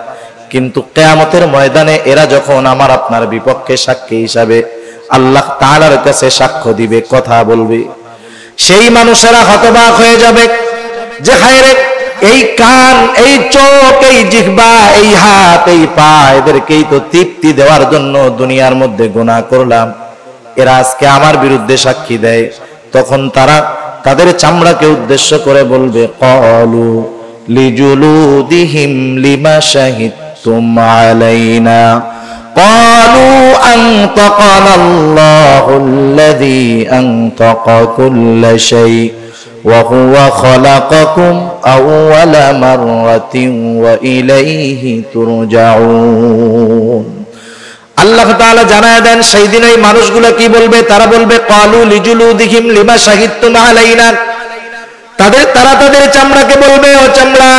কিন্তু কিয়ামতের ময়দানে এরা যখন আমার আপনার বিপক্ষে সাক্ষী হিসাবে আল্লাহ তাআলার কাছে সাক্ষ্য দিবে, কথা বলবে, সেই মানুষেরা হতবাক হয়ে যাবে যে হায়রে, এই কান, এই চোখ, এই জিহ্বা, এই হাত, এই পা, এদেরকেই তো তৃপ্তি দেওয়ার জন্য দুনিয়ার মধ্যে গুনাহ করলাম, এরা আজকে আমার বিরুদ্ধে সাক্ষী দেয়। তখন তারা তাদের চামড়াকে উদ্দেশ্য করে বলবে, ক্বালু লিজুলুদিহিম লিমা শাহিদতুম আলাইনা ক্বালু আনতাকানা আল্লাহুল্লাযী আনতাকা কুল্লা শাই ওয়া হুয়া খালাকাকুম আউওয়ালা মাররাতিন ওয়া ইলাইহি তুরজাউন। আল্লাহ তাআলা জানায় দেন, সেই দিন এই মানুষগুলো কি বলবে? তারা বলবে, ক্বালু লিজুলুদিহিম লিমা শাহিদতুম আলাইনা, তারা তাদের চামড়াকে বলবে, ও চামড়া,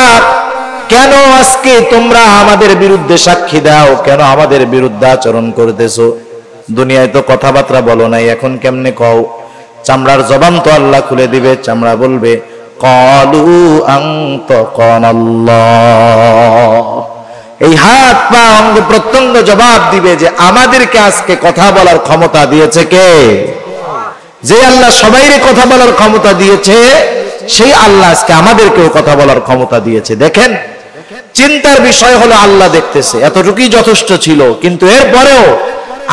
কেন আজকে তোমরা আমাদের বিরুদ্ধে সাক্ষী দাও? কেন আমাদের বিরুদ্ধে আচরণ করতেছো? দুনিয়ায় তো কথাবার্তা বলো নাই, এখন কেমনে কও? চামড়ার জবান তো আল্লাহ খুলে দিবে। চামড়া বলবে, ক্বালু আনতাকানাল্লাহ, এই হাত পা অঙ্গ প্রত্যঙ্গ জবাব দিবে যে আমাদেরকে আজকে কথা বলার ক্ষমতা দিয়েছে কে? যে আল্লাহ সবাইরে কথা বলার ক্ষমতা দিয়েছে, সেই আল্লাহ আজকে আমাদেরকেও কথা বলার ক্ষমতা দিয়েছে। দেখেন, চিন্তার বিষয় হলো আল্লাহ দেখতেছে, এতটুকুই যথেষ্ট ছিল। কিন্তু এরপরেও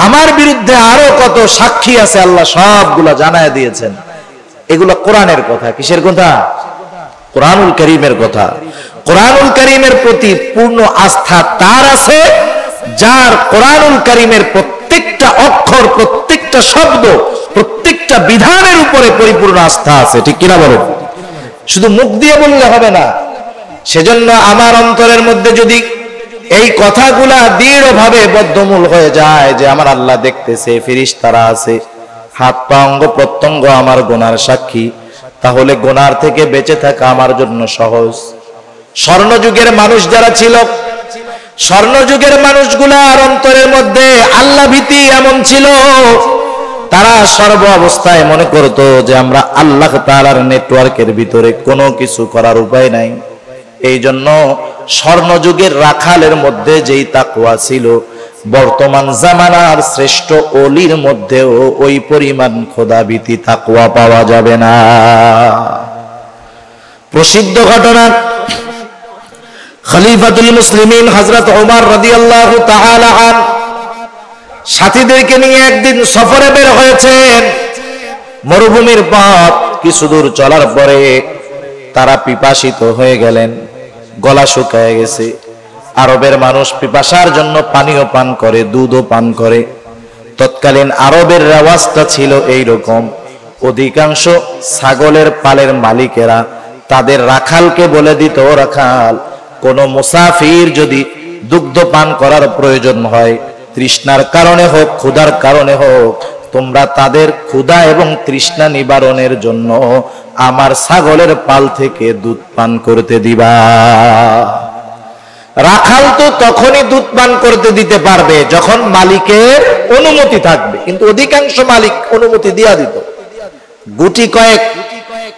আমার বিরুদ্ধে আরো কত সাক্ষী আছে আল্লাহ সবগুলা জানায় দিয়েছেন। এগুলো কোরআনের কথা। কিসের কথা? কোরআনুল কারীমের কথা। কোরআনুল কারীমের প্রতি পূর্ণ আস্থা তার আছে যার কোরআনুল কারীমের প্রত্যেকটা অক্ষর, প্রত্যেকটা শব্দ, প্রত্যেকটা বিধানের উপরে পরিপূর্ণ আস্থা আছে। ঠিক কিনা বলো? শুধু মুখ দিয়ে বললে হবে না। সেজন্য আমার অন্তরের মধ্যে যদি এই কথাগুলা দৃঢ়ভাবে বদ্ধমূল হয়ে যায় যে আমার আল্লাহ দেখতেছে, ফেরেশতারা আছে, হাত পা অঙ্গ প্রত্যঙ্গ আমার গুনার সাক্ষী, তাহলে গুনার থেকে বেঁচে থাকা আমার জন্য সহজ। স্বর্ণযুগের মানুষ যারা ছিল, স্বর্ণযুগের মানুষগুলার অন্তরের মধ্যে আল্লাহ ভীতি এমন ছিল, তারা সর্ব অবস্থায় মনে করত যে আমরা আল্লাহ তাআলার নেটওয়ার্কের ভিতরে কোনো কিছু করার উপায় নাই। এই জন্য স্বর্ণযুগের রাখালের মধ্যে যেই তাকওয়া ছিল, বর্তমান জামানার শ্রেষ্ঠ ওলির মধ্যেও ওই পরিমাণ খোদাভীতি তাকওয়া পাওয়া যাবে না। প্রসিদ্ধ ঘটনা, খলিফাতুল মুসলিমিন হযরত ওমর রাদিয়াল্লাহু তাআলা আন সাথীদেরকে নিয়ে একদিন সফরে বের হয়েছেন। মরুভূমির পথ কিছু দূর চলার পরে তারা পিপাসিত হয়ে গেলেন, গলা শুকিয়ে গেছে। আরবের মানুষ পিপাসার জন্য পানিও পান করে, দুধও পান করে। তৎকালীন আরবের রেওয়াজটা ছিল এইরকম, অধিকাংশ ছাগলের পালের মালিকেরা তাদের রাখালকে বলে দিত, রাখাল, কোন মুসাফির যদি দুগ্ধ পান করার প্রয়োজন হয়, তৃষ্ণার কারণে হোক ক্ষুধার কারণে হোক, তোমরা তাদের ক্ষুধা এবং তৃষ্ণা নিবারণের জন্য আমার ছাগলের পাল থেকে দুধ পান করতে দিবা। রাখাল তো তখনই দুধ পান করতে দিতে পারবে যখন মালিকের অনুমতি থাকবে, কিন্তু অধিকাংশ মালিক অনুমতি দিয়া দিত। গুটি কয়েক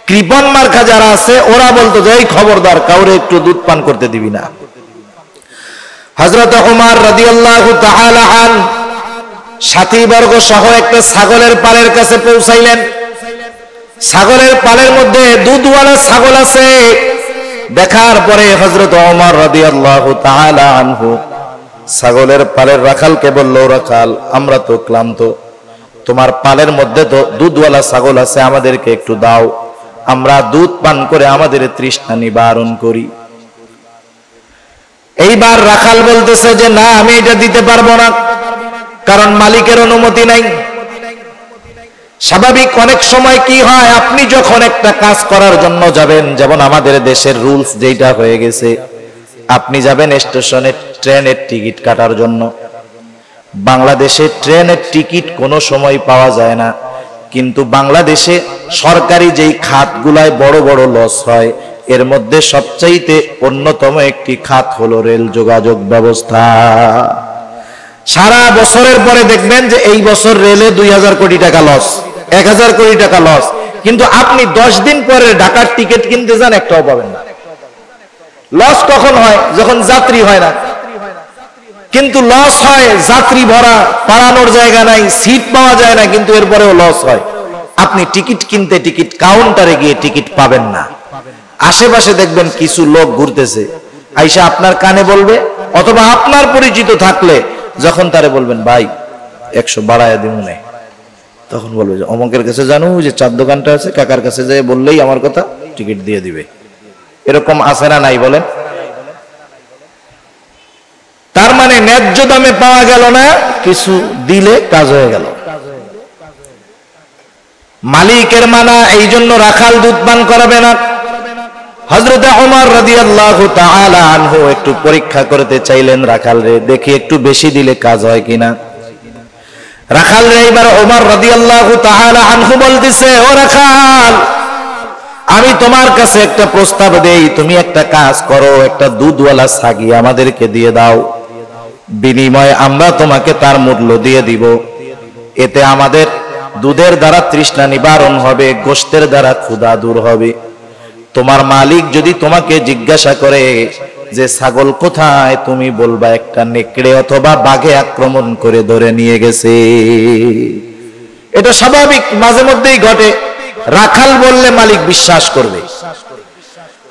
কৃপণ মার্কা যারা আছে ওরা বলতো যে এই খবরদার, কাউরে একটু দুধ পান করতে দিবি না। হযরত ওমর রাদিয়াল্লাহু তাআলা আন সাথীবর্গ সহ একটা ছাগলের পালের কাছে পৌঁছাইলেন। ছাগলের পালের মধ্যে দুধওয়ালা ছাগল আছে। দেখার পরে হযরত ওমর রাদিয়াল্লাহু তাআলা আনহু ছাগলের পালের রাখালকে বলল, রাখাল, আমরা তো ক্লান্ত, তোমার পালের মধ্যে তো দুধওয়ালা ছাগল আছে, আমাদেরকে একটু দাও, আমরা দুধ পান করে আমাদের তৃষ্ণা নিবারণ করি। এইবার রাখাল বলতেছে যে না, আমি এটা দিতে পারবো না, কারণ মালিকের অনুমতি নাই। স্বাভাবিক অনেক সময় কি হয়, আপনি যখন একটা কাজ করার জন্য যাবেন, যেমন আমাদের দেশের রুলস যেটা হয়ে গেছে, আপনি যাবেন স্টেশনে ট্রেনের টিকিট কাটার জন্য। বাংলাদেশে ট্রেনের টিকিট কোনো সময় পাওয়া যায় না, কিন্তু বাংলাদেশে সরকারি যেই খাতগুলায় বড় বড় লস হয়, এর মধ্যে সবচাইতে অন্যতম একটি খাত হলো রেল যোগাযোগ ব্যবস্থা। সারা বছরের পরে দেখবেন যে এই বছর রেলে 2000 কোটি টাকা লস, 1000 কোটি টাকা লস, কিন্তু আপনি 10 দিন পরে ঢাকার টিকিট কিনতে যান, একটাও পাবেন না। লস কখন হয়? যখন যাত্রী হয় না। কিন্তু লস হয় যাত্রী ভরা, পালানোর জায়গা নাই, সিট পাওয়া যায় না, কিন্তু এরপরেও লস হয়। আপনি টিকিট কিনতে টিকিট কাউন্টারে গিয়ে টিকিট পাবেন না। আশেপাশে দেখবেন কিছু লোক ঘুরতেছে, আইসা আপনার কানে বলবে, অথবা আপনার পরিচিত থাকলে যখন তারে বলবেন ভাই 100 বাড়ায়া দিমু না, তখন বলবে যে অমকের কাছে জানো যে চার দোকানটা আছে, কাকার কাছে যেয়ে বললেই আমার কথা টিকিট দিয়ে দিবে। এরকম আছে না নাই বলেন? তার মানে ন্যায্য দামে পাওয়া গেল না, কিছু দিলে কাজ হয়ে গেল। মালিকের মানা, এই জন্য রাখাল দুধ পান করাবে না। হযরত ওমর রাদিয়াল্লাহু তাআলা আনহু একটু পরীক্ষা করতে চাইলেন রাখাল রে, দেখি একটু বেশি দিলে কাজ হয় কিনা। রাখাল রে এবার ওমর রাদিয়াল্লাহু তাআলা আনহু বলতেছে, ও রাখাল, আমি তোমার কাছে একটা প্রস্তাব দেই, তুমি একটা কাজ করো, একটা দুধওয়ালা ছাগি আমাদেরকে দিয়ে দাও, বিনিময়ে আমরা তোমাকে তার মূল্য দিয়ে দিব। এতে আমাদের দুধের দ্বারা তৃষ্ণা নিবারণ হবে, গোশতের দ্বারা ক্ষুধা দূর হবে। তোমার মালিক যদি তোমাকে জিজ্ঞাসা করে যে ছাগল কোথায়, তুমি বলবা একটা নেকড়ে অথবা বাঘে আক্রমণ করে ধরে নিয়ে গেছে। এটা স্বাভাবিক, মাঝে মধ্যেই ঘটে। রাখাল বললে মালিক বিশ্বাস করবে।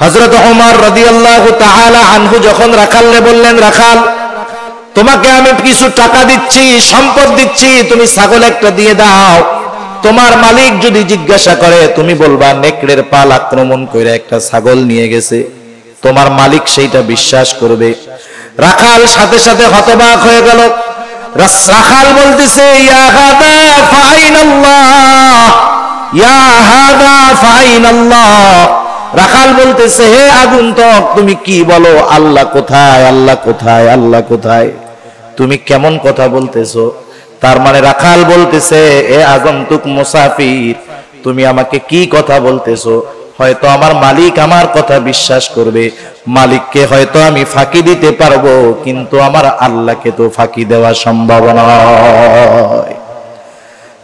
হযরত ওমর রাদিয়াল্লাহু তাআলা আনহু যখন রাখালরে বললেন, রাখাল, তোমাকে আমি কিছু টাকা দিচ্ছি, সম্পদ দিচ্ছি, তুমি ছাগল একটা দিয়ে দাও, তোমার মালিক যদি জিজ্ঞাসা করে তুমি বলবা নেকড়ের পাল আক্রমণ করে একটা ছাগল নিয়ে গেছে, তোমার মালিক সেইটা বিশ্বাস করবে। রাখাল সাথে সাথে হতবাক হয়ে গেল। রাখাল বলতেছে, ইয়া হাদা ফাইনাল্লাহ, ইয়া হাদা ফাইনাল্লাহ। রাখাল বলতেছে, হে আগন্তুক, তুমি কি বলো? আল্লাহ কোথায়? আল্লাহ কোথায়? আল্লাহ কোথায়? তুমি কেমন কথা বলতেছো? তার মানে রাখাল বলতেছে, এ আগন্তুক মুসাফির, তুমি আমাকে কি কথা বলতেছো? হয়তো আমার মালিক আমার কথা বিশ্বাস করবে, মালিককে হয়তো আমি ফাঁকি দিতে পারবো, কিন্তু আমার আল্লাহকে তো ফাঁকি দেওয়া সম্ভব নয়।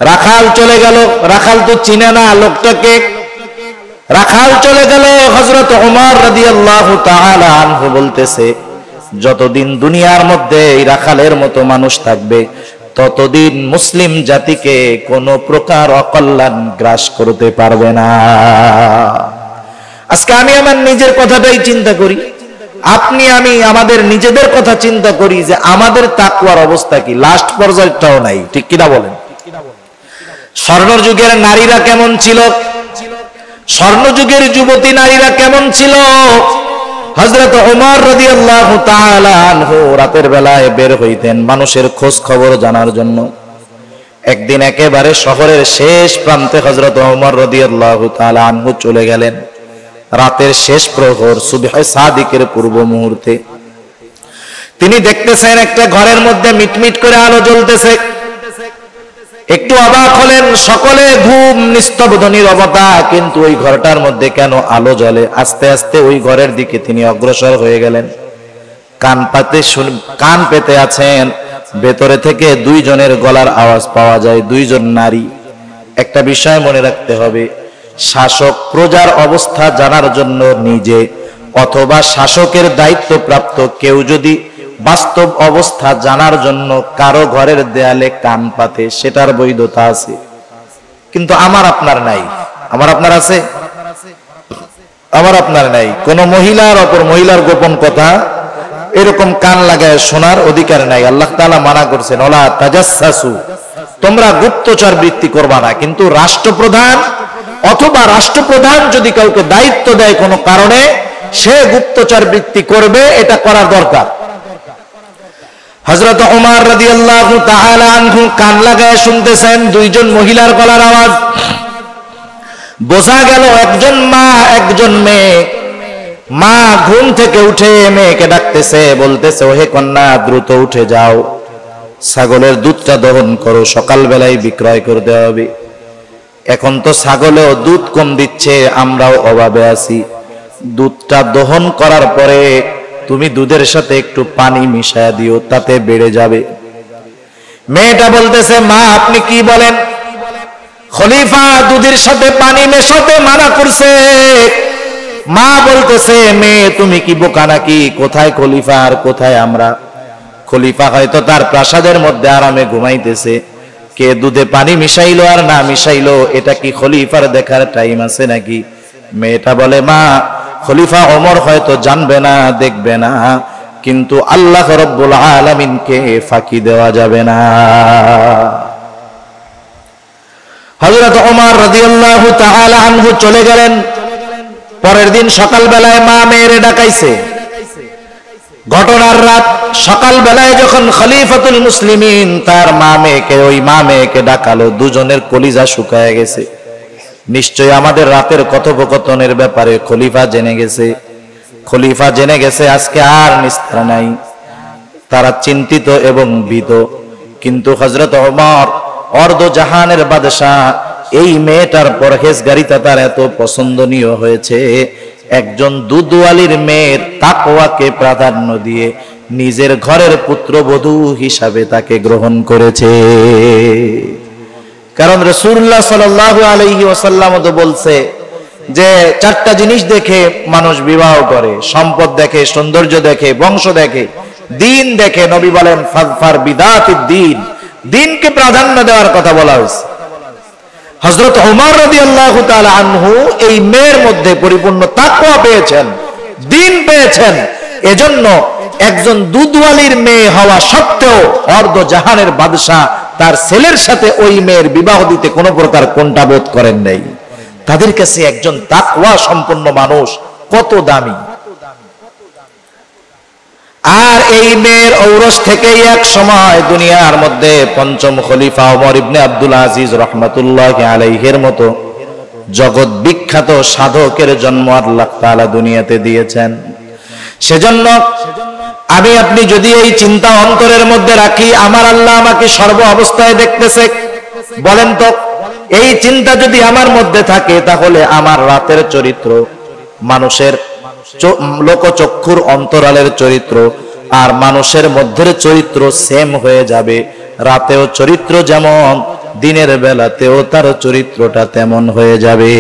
রাখাল চলে গেল। রাখাল তো চিনে না লোকটাকে। রাখাল চলে গেল। হযরত ওমর রাদিয়াল্লাহু তাআলা আনহু বলতেছে, যতদিন দুনিয়ার মধ্যে এই রাখালের মতো মানুষ থাকবে, ততদিন মুসলিম জাতিকে কোনো প্রকার অকল্যাণ গ্রাস করতে পারবে না। আজকে আমি আমার নিজের কথাটাই চিন্তা করি, আপনি আমি আমাদের নিজেদের কথা চিন্তা করি যে আমাদের তাকওয়ার অবস্থা কি, লাস্ট পর্যায়টাও নাই, ঠিক কিনা বলেন? স্বর্ণ যুগের নারীরা কেমন ছিল, স্বর্ণ যুগের যুবতী নারীরা কেমন ছিল? হযরত ওমর রাদিয়াল্লাহু তাআলা আনহু রাতের বেলায় বের হইতেন মানুষের খোঁজ খবর জানার জন্য। একদিন একেবারে শহরের শেষ প্রান্তে হযরত ওমর রাদিয়াল্লাহু তাআলা আনহু চলে গেলেন। রাতের শেষ প্রহর, সুবহে সাদিকের পূর্ব মুহূর্তে তিনি দেখতেছেন একটা ঘরের মধ্যে মিটমিট করে আলো জ্বলতেছে। একটু অবাক হলেন, সকলে ঘুম, নিস্তব্ধ নীরবতা, কিন্তু ওই ঘরটার মধ্যে কেন আলো জ্বলে? আস্তে আস্তে ওই ঘরের দিকে তিনি অগ্রসর হয়ে গেলেন। কান পেতে আছেন, ভেতরে থেকে দুইজনের গলার আওয়াজ পাওয়া যায়, দুইজন নারী। একটা বিষয় মনে রাখতে হবে, শাসক প্রজার অবস্থা জানার জন্য নিজে অথবা শাসকের দায়িত্বপ্রাপ্ত কেউ যদি বাস্তব অবস্থা জানার জন্য কারো ঘরের দেয়ালে কান পাতে, সেটার বৈধতা আছে, কিন্তু আমার আপনার নাই। আমার আপনার আছে? আমার আপনার নাই। কোন মহিলার অপর মহিলার গোপন কথা এরকম কান লাগায় শোনার অধিকার নাই। আল্লাহ তাআলা মানা করছেন, ওলা তাজাসসু, তোমরা গুপ্তচর বৃত্তি করবা না। কিন্তু রাষ্ট্রপ্রধান অথবা রাষ্ট্রপ্রধান যদি কাউকে দায়িত্ব দেয় কোনো কারণে, সে গুপ্তচর বৃত্তি করবে, এটা করার দরকার। হযরত ওমর রাদিয়াল্লাহু তাআলা আনহু কান লাগায় শুনতেছেন দুইজন মহিলার গলার আওয়াজ। বোঝা গেল একজন মা একজন মেয়ে। মা ঘুম থেকে উঠে মেয়েকে ডাকতেছে, বলতেছে, ওহে কন্যা, দ্রুত উঠে যাও, ছাগলের দুধটা দহন করো, সকালবেলায় বিক্রয় করতে হবে। এখন তো ছাগলেও দুধ কম দিচ্ছে, আমরাও অভাবে আছি। দুধটা দহন করার পরে তুমি দুধের সাথে একটু পানি মিশায়া দিও, তাতে বেড়ে যাবে। মেয়েটা বলতেছে, মা আপনি কি বলেন? খলিফা দুধের সাথে পানি মেশাতে মানা করছে। মা বলতেছে, মেয়ে তুমি কি বোকা নাকি? কোথায় খলিফা আর কোথায় আমরা? খলিফা হয়তো তার প্রাসাদের মধ্যে আরামে ঘুমাইতেছে, কে দুধে পানি মিশাইলো আর না মিশাইলো এটা কি খলিফার দেখার টাইম আছে নাকি? মেয়েটা বলে, মা খলিফা ওমর হয়তো জানবে না, দেখবে না, কিন্তু আল্লাহ রাব্বুল আলামিনকে ফাঁকি দেওয়া যাবে না। হযরত ওমর রাদিয়াল্লাহু তাআলা আনহু চলে গেলেন। পরের দিন সকালবেলায় মা মেয়েরে ডাকাইছে। ঘটনার রাত সকালবেলায় যখন খলিফাতুল মুসলিমিন তার ওই মা মেয়েকে ডাকালো, দুজনের কলিজা শুকায় গেছে। নিশ্চয় আমাদের রাতের কথোপকথনের ব্যাপারে খলিফা জেনে গেছে। খলিফা জেনে গেছে আজকে আর নিস্তার নাই। তারা চিন্তিত এবং ভীত। কিন্তু হযরত ওমর অর্ধ জাহানের বাদশা, এই মেয়েটার পরহেজগারিতা তার এত পছন্দনীয় হয়েছে, একজন দুধওয়ালির মেয়ের তাকওয়াকে প্রাধান্য দিয়ে নিজের ঘরের পুত্রবধূ হিসাবে তাকে গ্রহণ করেছে। কারণ রাসূলুল্লাহ সাল্লাল্লাহু আলাইহি ওয়াসাল্লাম তো বলছে যে চারটা জিনিস দেখে মানুষ বিবাহ করে, সম্পদ দেখে, সৌন্দর্য দেখে, বংশ দেখে, দিন দেখে। নবী বলেন ফাযফার বিদাতিদ দ্বীন, দিনকে প্রাধান্য দেওয়ার কথা বলা হয়েছে। হযরত ওমর রাদিয়াল্লাহু তাআলা আনহু এই মেয়ের মধ্যে পরিপূর্ণ তাকওয়া পেয়েছেন, দ্বীন পেয়েছেন। এজন্য একজন দুধওয়ালির মেয়ে হওয়া সত্ত্বেও অর্ধ জাহানের বাদশা তার ছেলের সাথে ওই মেয়ের বিবাহ দিতে কোনো প্রকার কোণঠাবোধ করেন নাই। তাদের কাছে একজন তাকওয়া সম্পন্ন মানুষ কত দামি। আর এই মেয়ের ঔরস থেকেই এক সময় দুনিয়ার মধ্যে পঞ্চম খলিফা ওমর ইবনে আব্দুল আজিজ রাহমাতুল্লাহি আলাইহির মতো জগৎ বিখ্যাত সাধকের জন্ম আল্লাহ তাআলা দুনিয়াতে দিয়েছেন। সেজন্য আমি আপনি যদি এই চিন্তা অন্তরের মধ্যে রাখি, আমার আল্লাহ আমাকে সর্ব অবস্থায় দেখতেছে, বলেন তো এই চিন্তা যদি আমার মধ্যে থাকে, তাহলে আমার রাতের চরিত্র, মানুষের লোকচক্ষুর অন্তরালের চরিত্র আর মানুষের মধ্যের চরিত্র সেম হয়ে যাবে। রাতেও চরিত্র যেমন, দিনের বেলাতেও তার চরিত্রটা তেমন হয়ে যাবে।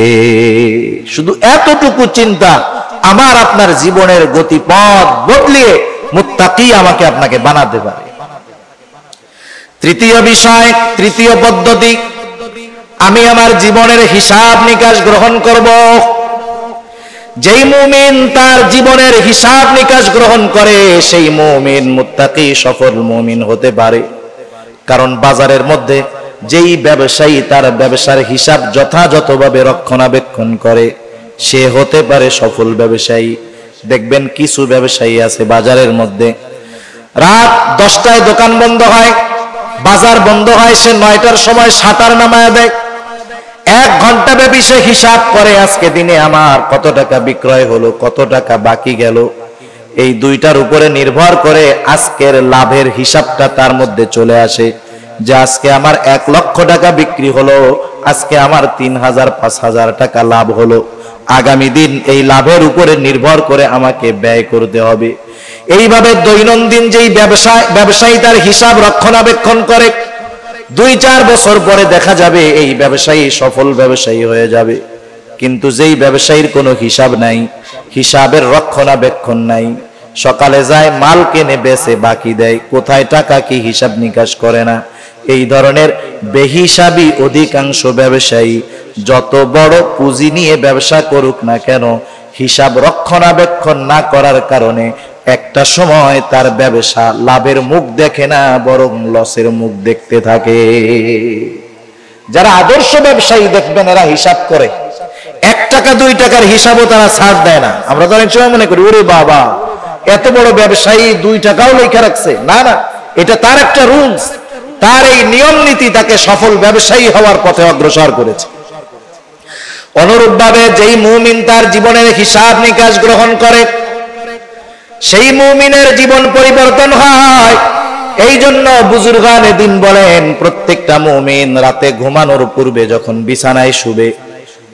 শুধু এতটুকু চিন্তা আমার আপনার জীবনের গতিপথ বদলিয়ে মুত্তাকি আমাকে আপনাকে বানাতে পারে। তৃতীয় বিষয়, তৃতীয় পদ্ধতি, আমি আমার জীবনের হিসাব নিকাশ গ্রহণ করব। যেই মুমিন তার জীবনের হিসাব নিকাশ গ্রহণ করে সেই মুমিন মুত্তাকি সফল মুমিন হতে পারে। কারণ বাজারের মধ্যে যেই ব্যবসায়ী তার ব্যবসার হিসাব যথাযথভাবে রক্ষণাবেক্ষণ করে সে হতে পারে সফল ব্যবসায়ী। দেখবেন কিছু ব্যবসায়ী আছে বাজারের মধ্যে রাত 10টায় দোকান বন্ধ হয়, বাজার বন্ধ হয়, সে 9টার সময় শাটার নামায়া দেয়। 1 ঘন্টা ব্যাপী সে হিসাব করে আজকে দিনে আমার কত টাকা বিক্রয় হলো, কত টাকা বাকি গেল। এই দুইটার উপরে নির্ভর করে আজকের লাভের হিসাবটা তার মধ্যে চলে আসে যে আজকে আমার 1 লক্ষ টাকা বিক্রি হলো, আজকে আমার 3000 5000 টাকা লাভ হলো। আগামী দিন এই লাভের উপরে নির্ভর করে আমাকে ব্যয় করতে হবে। এইভাবে দৈনন্দিন যেই ব্যবসায়ী তার হিসাব রক্ষণাবেক্ষণ করে 2-4 বছর পরে দেখা যাবে এই ব্যবসায়ী সফল ব্যবসায়ী হয়ে যাবে। কিন্তু যেই ব্যবসায়ীর কোনো হিসাব নাই, হিসাবের রক্ষণাবেক্ষণ নাই, সকালে যায় মাল কেনে বেচে বাকি দেয়, কোথায় টাকা কি হিসাব নিকাশ করে না, এই ধরনের বেহিসাবি অধিকাংশ ব্যবসায়ী যত বড় পুঁজি নিয়ে ব্যবসা করুক না কেন হিসাব রক্ষণাবেক্ষণ না করার কারণে একটা সময় তার ব্যবসা লাভের মুখ দেখে না, বরং লসের মুখ দেখতে থাকে। যারা আদর্শ ব্যবসায়ী দেখবেন এরা হিসাব করে, 1 টাকা 2 টাকার হিসাবও তারা ছাড় দেয় না। আমরা তো অনেক সময় মনে করি ওরে বাবা এত বড় ব্যবসায়ী 2 টাকাও লেখা রাখছে, না না, এটা তার একটা রুলস, তার এই নিয়ম নীতি তাকে সফল ব্যবসায়ী হওয়ার পথে অগ্রসর করেছে। অনুরূপভাবে যেই মুমিন তার জীবনের হিসাব নিকাশ গ্রহণ করে সেই মুমিনের জীবন পরিবর্তন হয়। এই জন্য বুজুর্গানে দিন বলেন প্রত্যেকটা মুমিন রাতে ঘুমানোর পূর্বে যখন বিছানায় শুবে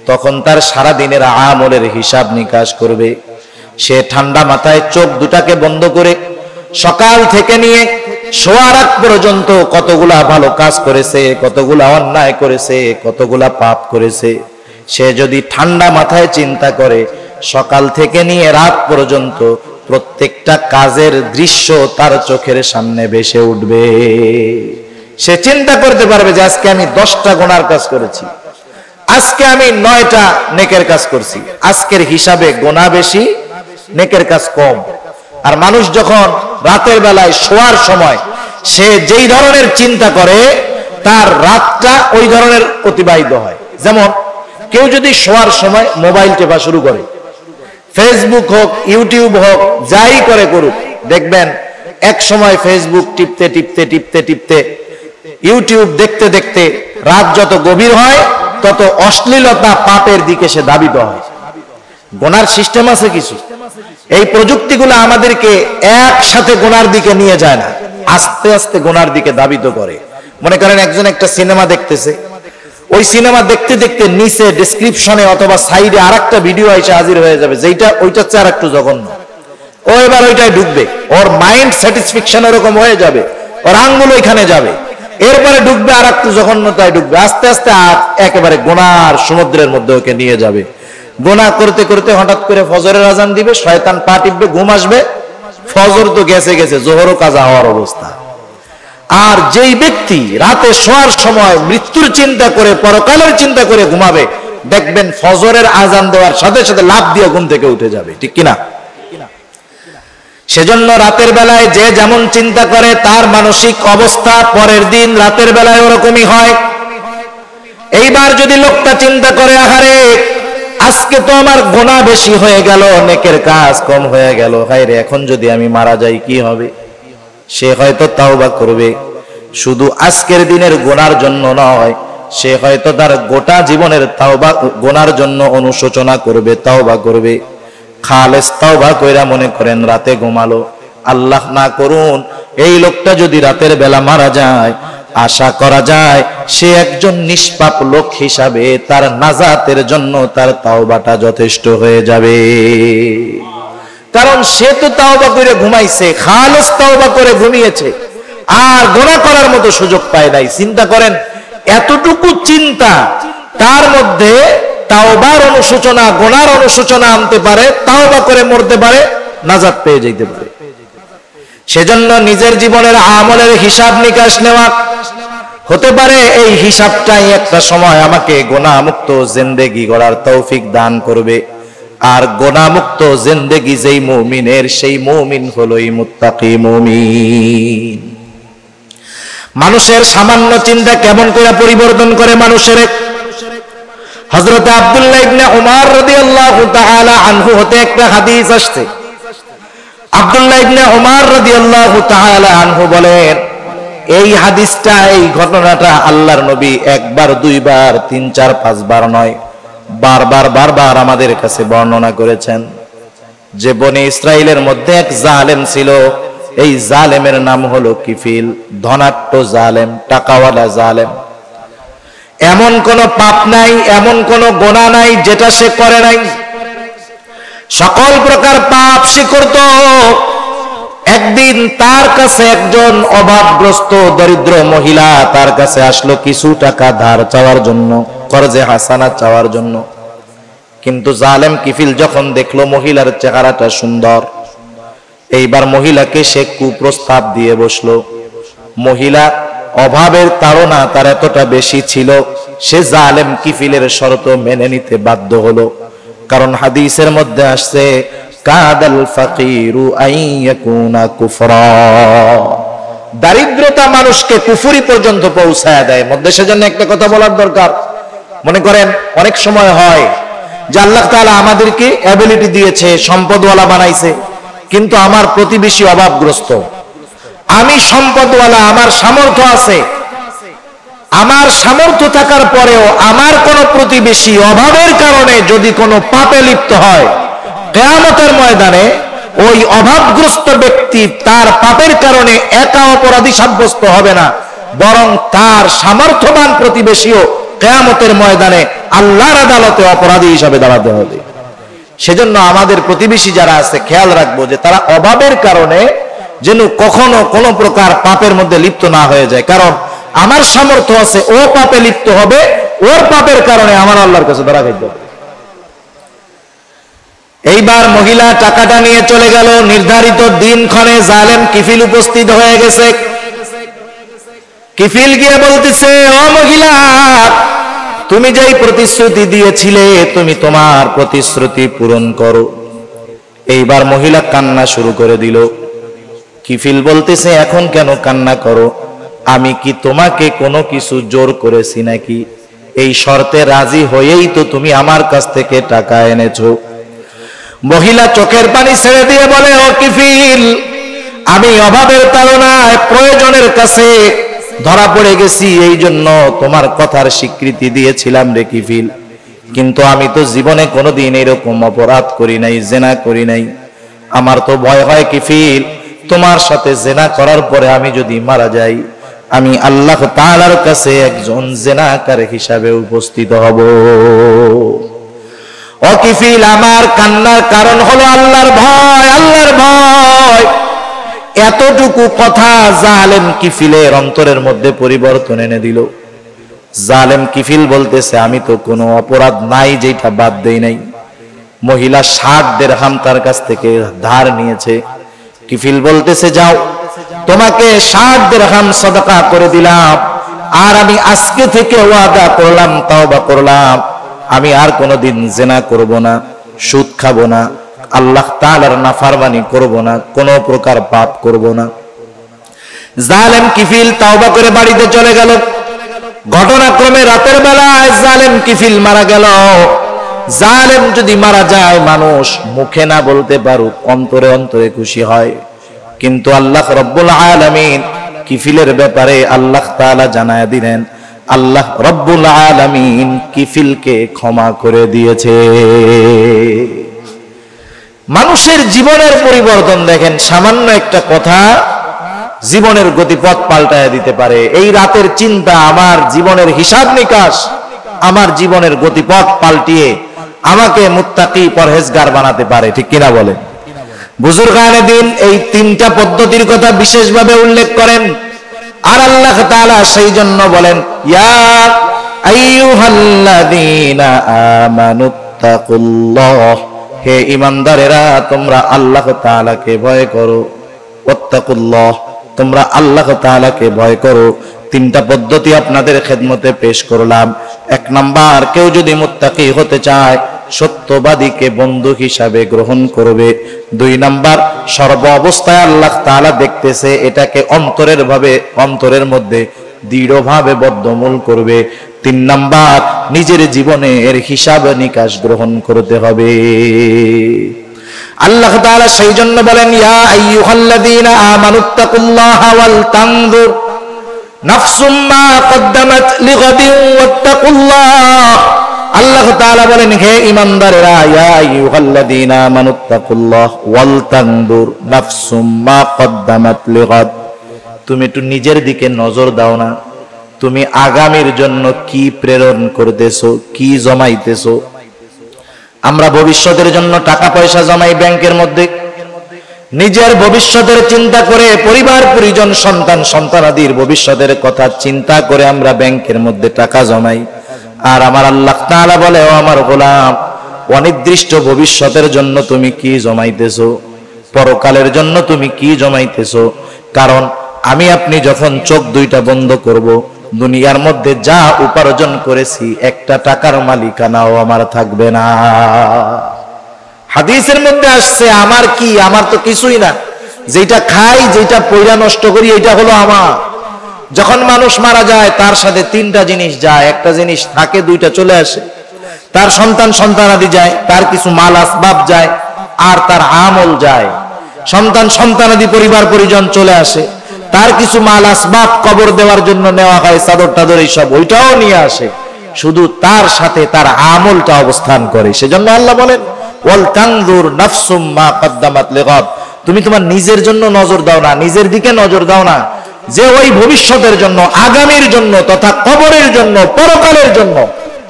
তখন তার সারা দিনের আমলের হিসাব নিকাশ করবে। সে ঠান্ডা মাথায় চোখ দুটাকে বন্ধ করে সকাল থেকে নিয়ে শোয়ার আগ পর্যন্ত কতগুলা ভালো কাজ করেছে, কতগুলা অন্যায় করেছে, কতগুলা পাপ করেছে, সে যদি ঠান্ডা মাথায় চিন্তা করে সকাল থেকে নিয়ে রাত পর্যন্ত প্রত্যেকটা কাজের দৃশ্য তার চোখের সামনে ভেসে উঠবে। সে চিন্তা করতে পারবে যে আজকে আমি 10টা গুনার কাজ করেছি, আজকে আমি 9টা নেকের কাজ করছি। আজকের হিসাবে গুনাহ বেশি, নেকের কাজ কম। আর মানুষ যখন রাতের বেলায় শোয়ার সময় সে যেই ধরনের চিন্তা করে তার রাতটা ওই ধরনের অতিবাহিত হয়। যেমন কেউ যদি শোয়ার সময় মোবাইল টেপা শুরু করে, ফেসবুক হোক ইউটিউব হোক যাই করে করুক, দেখবেন এক সময় ফেসবুক টিপতে টিপতে টিপতে টিপতে ইউটিউব দেখতে দেখতে রাত যত গভীর হয় তত অশ্লীলতা পাপের দিকে সে ধাবিত হয়। গোনার সিস্টেম আছে কিছু, এই প্রযুক্তিগুলো আমাদেরকে একসাথে গোনার দিকে নিয়ে যায় না, আস্তে আস্তে গোনার দিকে ধাবিত করে। মনে করেন একজন একটা সিনেমা দেখতেছে, ওই সিনেমা দেখতে দেখতে নিচে ডেসক্রিপশনে অথবা সাইডে আরেকটা ভিডিও এসে হাজির হয়ে যাবে যেটা ওইটার চেয়ে আরেকটু জঘন্য। ও এবার ওইটাই ঢুকবে, ওর মাইন্ড স্যাটিসফ্যাকশন এরকম হয়ে যাবে, ওর আঙ্গুল ওইখানে যাবে, এরপরে ঢুকবে আর একটু জঘন্যতায় ঢুকবে, আস্তে আস্তে একেবারে গোনার সমুদ্রের মধ্যে ওকে নিয়ে যাবে। গোনা করতে করতে হঠাৎ করে ফজরের আজান দিবে, শয়তান পা টিপবে, ঘুম আসবে, ফজর তো গেছে গেছে, জোহরও কাজা হওয়ার অবস্থা। আর যেই ব্যক্তি রাতে শোয়ার সময় মৃত্যুর চিন্তা করে পরকালের চিন্তা করে ঘুমাবে, দেখবেন ফজরের আজান দেওয়ার সাথে সাথে লাফ দিয়ে ঘুম থেকে উঠে যাবে, ঠিক কিনা? সেজন্য রাতের বেলায় যে যেমন চিন্তা করে তার মানসিক অবস্থা পরের দিন রাতের বেলায় ওরকমই হয়। এইবার যদি লোকটা চিন্তা করে আহারে আজকে তো আমার গুনাহ বেশি হয়ে গেল, নেকের কাজ কম হয়ে গেল, হায়রে এখন যদি আমি মারা যাই কি হবে, সে হয়তো তাওবা করবে। শুধু আজকের দিনের গুনার জন্য নয়, সে হয়তো তার গোটা জীবনের তাওবা গুনার জন্য অনুশোচনা করবে, তাওবা করবে। খালেস তাওবা কইরা মনে করেন রাতে ঘুমালো, আল্লাহ না করুন এই লোকটা যদি রাতের বেলা মারা যায়, আশা করা যায় সে একজন নিষ্পাপ লোক হিসাবে তার নাজাতের জন্য তার তাওবাটা যথেষ্ট হয়ে যাবে। কারণ সে তো তাওবা করে ঘুমাইছে, খালেস তাওবা করে ঘুমিয়েছে, আর গুনাহ করার মতো সুযোগ পায় নাই। চিন্তা করেন এতটুকু চিন্তা তার মধ্যে তাওবার অনুশোচনা, গুনার অনুশোচনা আনতে পারে, তাওবা করে মরতে পারে, নাজাত পেয়ে যেতে পারে। সেজন্য নিজের জীবনের আমলের হিসাব নিকাশ নেওয়া, হতে পারে এই হিসাবটাই একটা সময় আমাকে গুনাহ মুক্ত জিন্দেগি গড়ার তৌফিক দান করবে। আর গুনাহমুক্ত জিন্দেগি যেই মুমিনের, সেই মুমিন হলোই মুত্তাকি মুমিন। মানুষের সামান্য চিন্তা কেমন করে পরিবর্তন করে মানুষের। হযরত আব্দুল্লাহ ইবনে উমর রাদিয়াল্লাহু তাআলা আনহু হতে একটা হাদিস আসছে। আব্দুল্লাহ ইবনে উমর রাদিয়াল্লাহু তাআলা আনহু বলেন, এই হাদিসটা, এই ঘটনাটা আল্লাহর নবী একবার, দুইবার, 3, 4, 5 বার নয়, বারবার আমাদের কাছে বর্ণনা করেছেন যে বনি ইসরাইলের মধ্যে এক জালেম ছিল। এই জালেমের নাম হলো কিফিল, ধনাঢ্য জালেম, টাকাওয়ালা জালেম। এমন কোন পাপ নাই, এমন কোন গুনাহ নাই যেটা সে করে নাই। সকল প্রকার পাপ সে করত। একদিন তার কাছে একজন অভাবগ্রস্ত দরিদ্র মহিলা তার কাছে আসলো কিছু টাকা ধার চাওয়ার জন্য, কর্জে হাসানা চাওয়ার জন্য। কিন্তু জালেম কিফিল যখন দেখলো মহিলার চেহারাটা সুন্দর, এইবার মহিলাকে সে কুপ্রস্তাব দিয়ে বসলো। মহিলা অভাবের তাড়না তার এতটা বেশি ছিল, সে জালেম কিফিলের শর্ত মেনে নিতে বাধ্য হলো। কারণ হাদিসের মধ্যে আসছে, কাদাল ফাকিরু আইয়াকুনা কুফরা, দারিদ্রতা মানুষকে কুফরি পর্যন্ত পৌঁছায় দেয় মধ্যে। সেজন্য একটা কথা বলার দরকার। মনে করেন অনেক সময় হয় যে আল্লাহ তাআলা আমাদেরকে অ্যাবিলিটি দিয়েছে, সম্পদওয়ালা বানাইছে, কিন্তু আমার প্রতিবেশী অভাবগ্রস্ত। আমি সম্পদওয়ালা, আমার সামর্থ্য আছে, আমার সামর্থ্য থাকার পরেও আমার কোন প্রতিবেশী অভাবের কারণে যদি কোনো পাপে লিপ্ত হয়, কিয়ামতের ময়দানে ওই অভাবগ্রস্ত ব্যক্তি তার পাপের কারণে একা অপরাধী সাব্যস্ত হবে না, বরং তার সামর্থ্যবান প্রতিবেশীও কিয়ামতের ময়দানে আল্লাহর আদালতে অপরাধী হিসাবে দাঁড়াতে হবে। সেজন্য আমাদের প্রতিবেশী যারা আছে খেয়াল রাখবো যে তারা অভাবের কারণে যেন কখনো কোনো প্রকার পাপের মধ্যে লিপ্ত না হয়ে যায়। কারণ আমার সামর্থ্য আছে, ও পাপে লিপ্ত হবে, ওর পাপের কারণে আমার আল্লাহর কাছে ধরা খাইতে হবে। এইবার মহিলা টাকাটা নিয়ে চলে গেল। নির্ধারিত দিনক্ষণে জালেম কিফিল উপস্থিত হয়ে গেছে। কিফিল গিয়ে বলতেছে, ও মহিলা, তুমি যেই প্রতিশ্রুতি দিয়েছিলে তুমি তোমার প্রতিশ্রুতি পূরণ করো। এইবার মহিলা কান্না শুরু করে দিল। কিফিল বলতেছে, এখন কেন কান্না করো? আমি কি তোমাকে কোনো কিছু জোর করেছি নাকি? এই শর্তে রাজি হয়েই তো তুমি আমার কাছ থেকে টাকা এনেছো। মহিলা চোখের পানি ছেড়ে দিয়ে বলে, ও কিফিল, আমি অভাবের তাড়নায় প্রয়োজনের কাছে ধরা পড়ে গেছি, এই জন্য তোমার কথার স্বীকৃতি দিয়েছিলাম রে কিফিল। কিন্তু আমি তো জীবনে কোনোদিন এরকম অপরাধ করি নাই, জেনা করি নাই। আমার তো ভয় হয় কিফিল, তোমার সাথে জেনা করার পরে আমি যদি মারা যাই, আমি আল্লাহ তাআলার কাছে একজন জেনাকার হিসাবে উপস্থিত হব। ও কিফিল, আমার কান্নার কারণ হলো আল্লাহর ভয়, আল্লাহর ভয়। এতটুকু কথা জালেম কিফিলের অন্তরের মধ্যে পরিবর্তন এনে দিল। জালেম কিফিল বলতেছে, আমি তো কোনো অপরাধ নাই যেটা বাদ দেই নাই। মহিলা 60 দিরহাম তার কাছ থেকে ধার নিয়েছে। কিফিল বলতেছে, যাও, তোমাকে 60 দিরহাম সাদাকা করে দিলাম, আর আমি আজকে থেকে ওয়াদা করলাম, তাওবা করলাম, আমি আর কোনোদিন জিনা করব না, সুদ খাবো না, আল্লাহ তাআলার নাফরমানি করব না, কোনো প্রকার পাপ করব না। জালেম কিফিল তাওবা করে বাড়িতে চলে গেল। ঘটনাক্রমে রাতের বেলায় জালেম কিফিল মারা গেল। জালেম যদি মারা যায়, মানুষ মুখে না বলতে পারুক, অন্তরে অন্তরে খুশি হয়। কিন্তু আল্লাহ রব্বুল আলামিন কিফিলের ব্যাপারে আল্লাহ তাআলা জানায়া দিলেন, আল্লাহ রব্বুল আলামিন কিফিলকে ক্ষমা করে দিয়েছে। মানুষের জীবনের পরিবর্তন দেখেন, সামান্য একটা কথা জীবনের গতিপথ পাল্টায় দিতে পারে। এই রাতের চিন্তা আমার জীবনের হিসাব নিকাশ, আমার জীবনের গতিপথ পাল্টিয়ে আমাকে মুত্তাকি পরহেজগার বানাতে পারে। ঠিক কিনা বলেন? বুজুর্গানে দিন এই 3টা পদ্ধতির কথা বিশেষভাবে উল্লেখ করেন। আর আল্লাহ তাআলা সেই জন্য বলেন, ইয়া আইয়ুহাল্লাযীনা আমানুত্তাকুল্লাহ, হে ঈমানদারেরা, তোমরা আল্লাহ তাআলাকে ভয় করো। ওয়াত্তাকুল্লাহ, তোমরা আল্লাহ তাআলাকে ভয় করো। 3টা পদ্ধতি আপনাদের খেদমতে পেশ করলাম। 1 নাম্বার, কেউ যদি মুত্তাকি হতে চায় সত্যবাদীকে বন্ধু হিসাবে গ্রহণ করবে। 2 নাম্বার, সর্ব অবস্থায় আল্লাহ তাআলা দেখতেছে, এটাকে অন্তরের মধ্যে দৃঢ়ভাবে বদ্ধমূল করবে। 3 নাম্বার, নিজের জীবনের হিসাব নিকাশ গ্রহণ করতে হবে। আল্লাহ তাআলা সেই জন্য বলেন, ইয়া আইয়ুহাল্লাযীনা আমানুত্তাকুল্লাহা ওয়াল তানজুর নাফসুম মা কদ্দামাত লিগাদিন ওয়াত্তাকুল্লাহ। আল্লাহ তাআলা বলেন, হে ঈমানদারেরা, ইয়া আইয়ুহাল্লাযীনা আমানুত্তাকুল্লাহ ওয়াল তানজুর নাফসুম মা কদ্দামাত লিগাদ। তুমি একটু নিজের দিকে নজর দাও না, তুমি আগামীর জন্য কি প্রেরণ করতেছো, কি জমাইতেছো। আমরা ভবিষ্যতের জন্য টাকা পয়সা জমাই ব্যাংকের মধ্যে, নিজের ভবিষ্যতের চিন্তা করে, পরিবার পরিজন সন্তান সন্তানাদির ভবিষ্যতের কথা চিন্তা করে আমরা ব্যাংকের মধ্যে টাকা জমাই। আর আমার আল্লাহ তাআলা বলে, ও আমার গোলাম, অনির্দিষ্ট ভবিষ্যতের জন্য তুমি কি জমাইতেছো, পরকালের জন্য তুমি কি জমাইতেছো। কারণ আমি আপনি যখন চোখ দুইটা বন্ধ করব, দুনিয়ার মধ্যে যা উপার্জন করেছি একটা টাকার মালিকানাও আমার থাকবে না। হাদিসের মধ্যে আসছে, আমার কি, আমার তো কিছুই না, যেটা খাই যেটা পয়সা নষ্ট করি এটা হলো আমার। যখন মানুষ মারা যায় তার সাথে 3টা জিনিস যায়, একটা জিনিস থাকে, 2টা চলে আসে। তার সন্তান সন্তানাদি যায়, তার কিছু মাল আসবাব যায়, আর তার আমল যায়। সন্তান সন্তানাদি পরিবার পরিজন চলে আসে, তার কিছু মাল আসবাব কবর দেওয়ার জন্য নেওয়া হয়, চাদর টাদর এইসব, ওইটাও নিয়ে আসে। শুধু তার সাথে তার আমলটা অবস্থান করে। সেজন্য আল্লাহ বলেন, ওয়াল তানজুর নাফসুম মা কদ্দামাত লিগাদ। তুমি তোমার নিজের জন্য নজর দাও না, নিজের দিকে নজর দাও না, যে ওই ভবিষ্যতের জন্য, আগামীর জন্য, তথা কবরের জন্য, পরকালের জন্য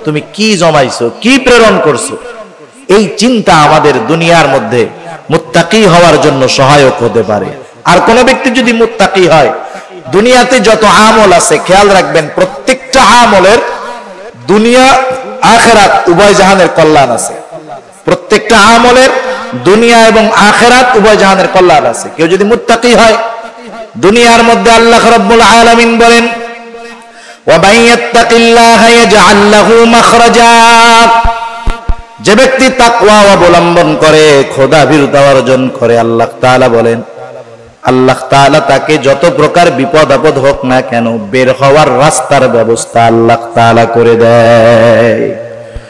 তুমি কি জমাইছো, কি প্রেরণ করছো। এই চিন্তা আমাদের দুনিয়ার মধ্যে মুত্তাকি হওয়ার জন্য সহায়ক হতে পারে। আর কোন ব্যক্তি যদি মুত্তাকি হয়, দুনিয়াতে যত আমল আছে, খেয়াল রাখবেন, প্রত্যেকটা আমলের দুনিয়া আখিরাত উভয় জাহানের কল্যাণ আছে। প্রত্যেকটা আমলের দুনিয়া এবং আখিরাত উভয় জাহানের কল্যাণ আছে। কেউ যদি মুত্তাকি হয়, দুনিয়ার মধ্যে আল্লাহ রাব্বুল আলামিন বলেন, ওয়া মাইয়াত্তাকিল্লাহা ইয়াজআল লাহু মাখরাজা। যে ব্যক্তি তাকওয়া অবলম্বন করে, খোদা ভীরুতা অর্জন করে, আল্লাহ তাআলা বলেন, আল্লাহ তাআলা তাকে যত প্রকার বিপদ আপদ হোক না কেন, বের হওয়ার রাস্তার ব্যবস্থা আল্লাহ তাআলা করে দেয়।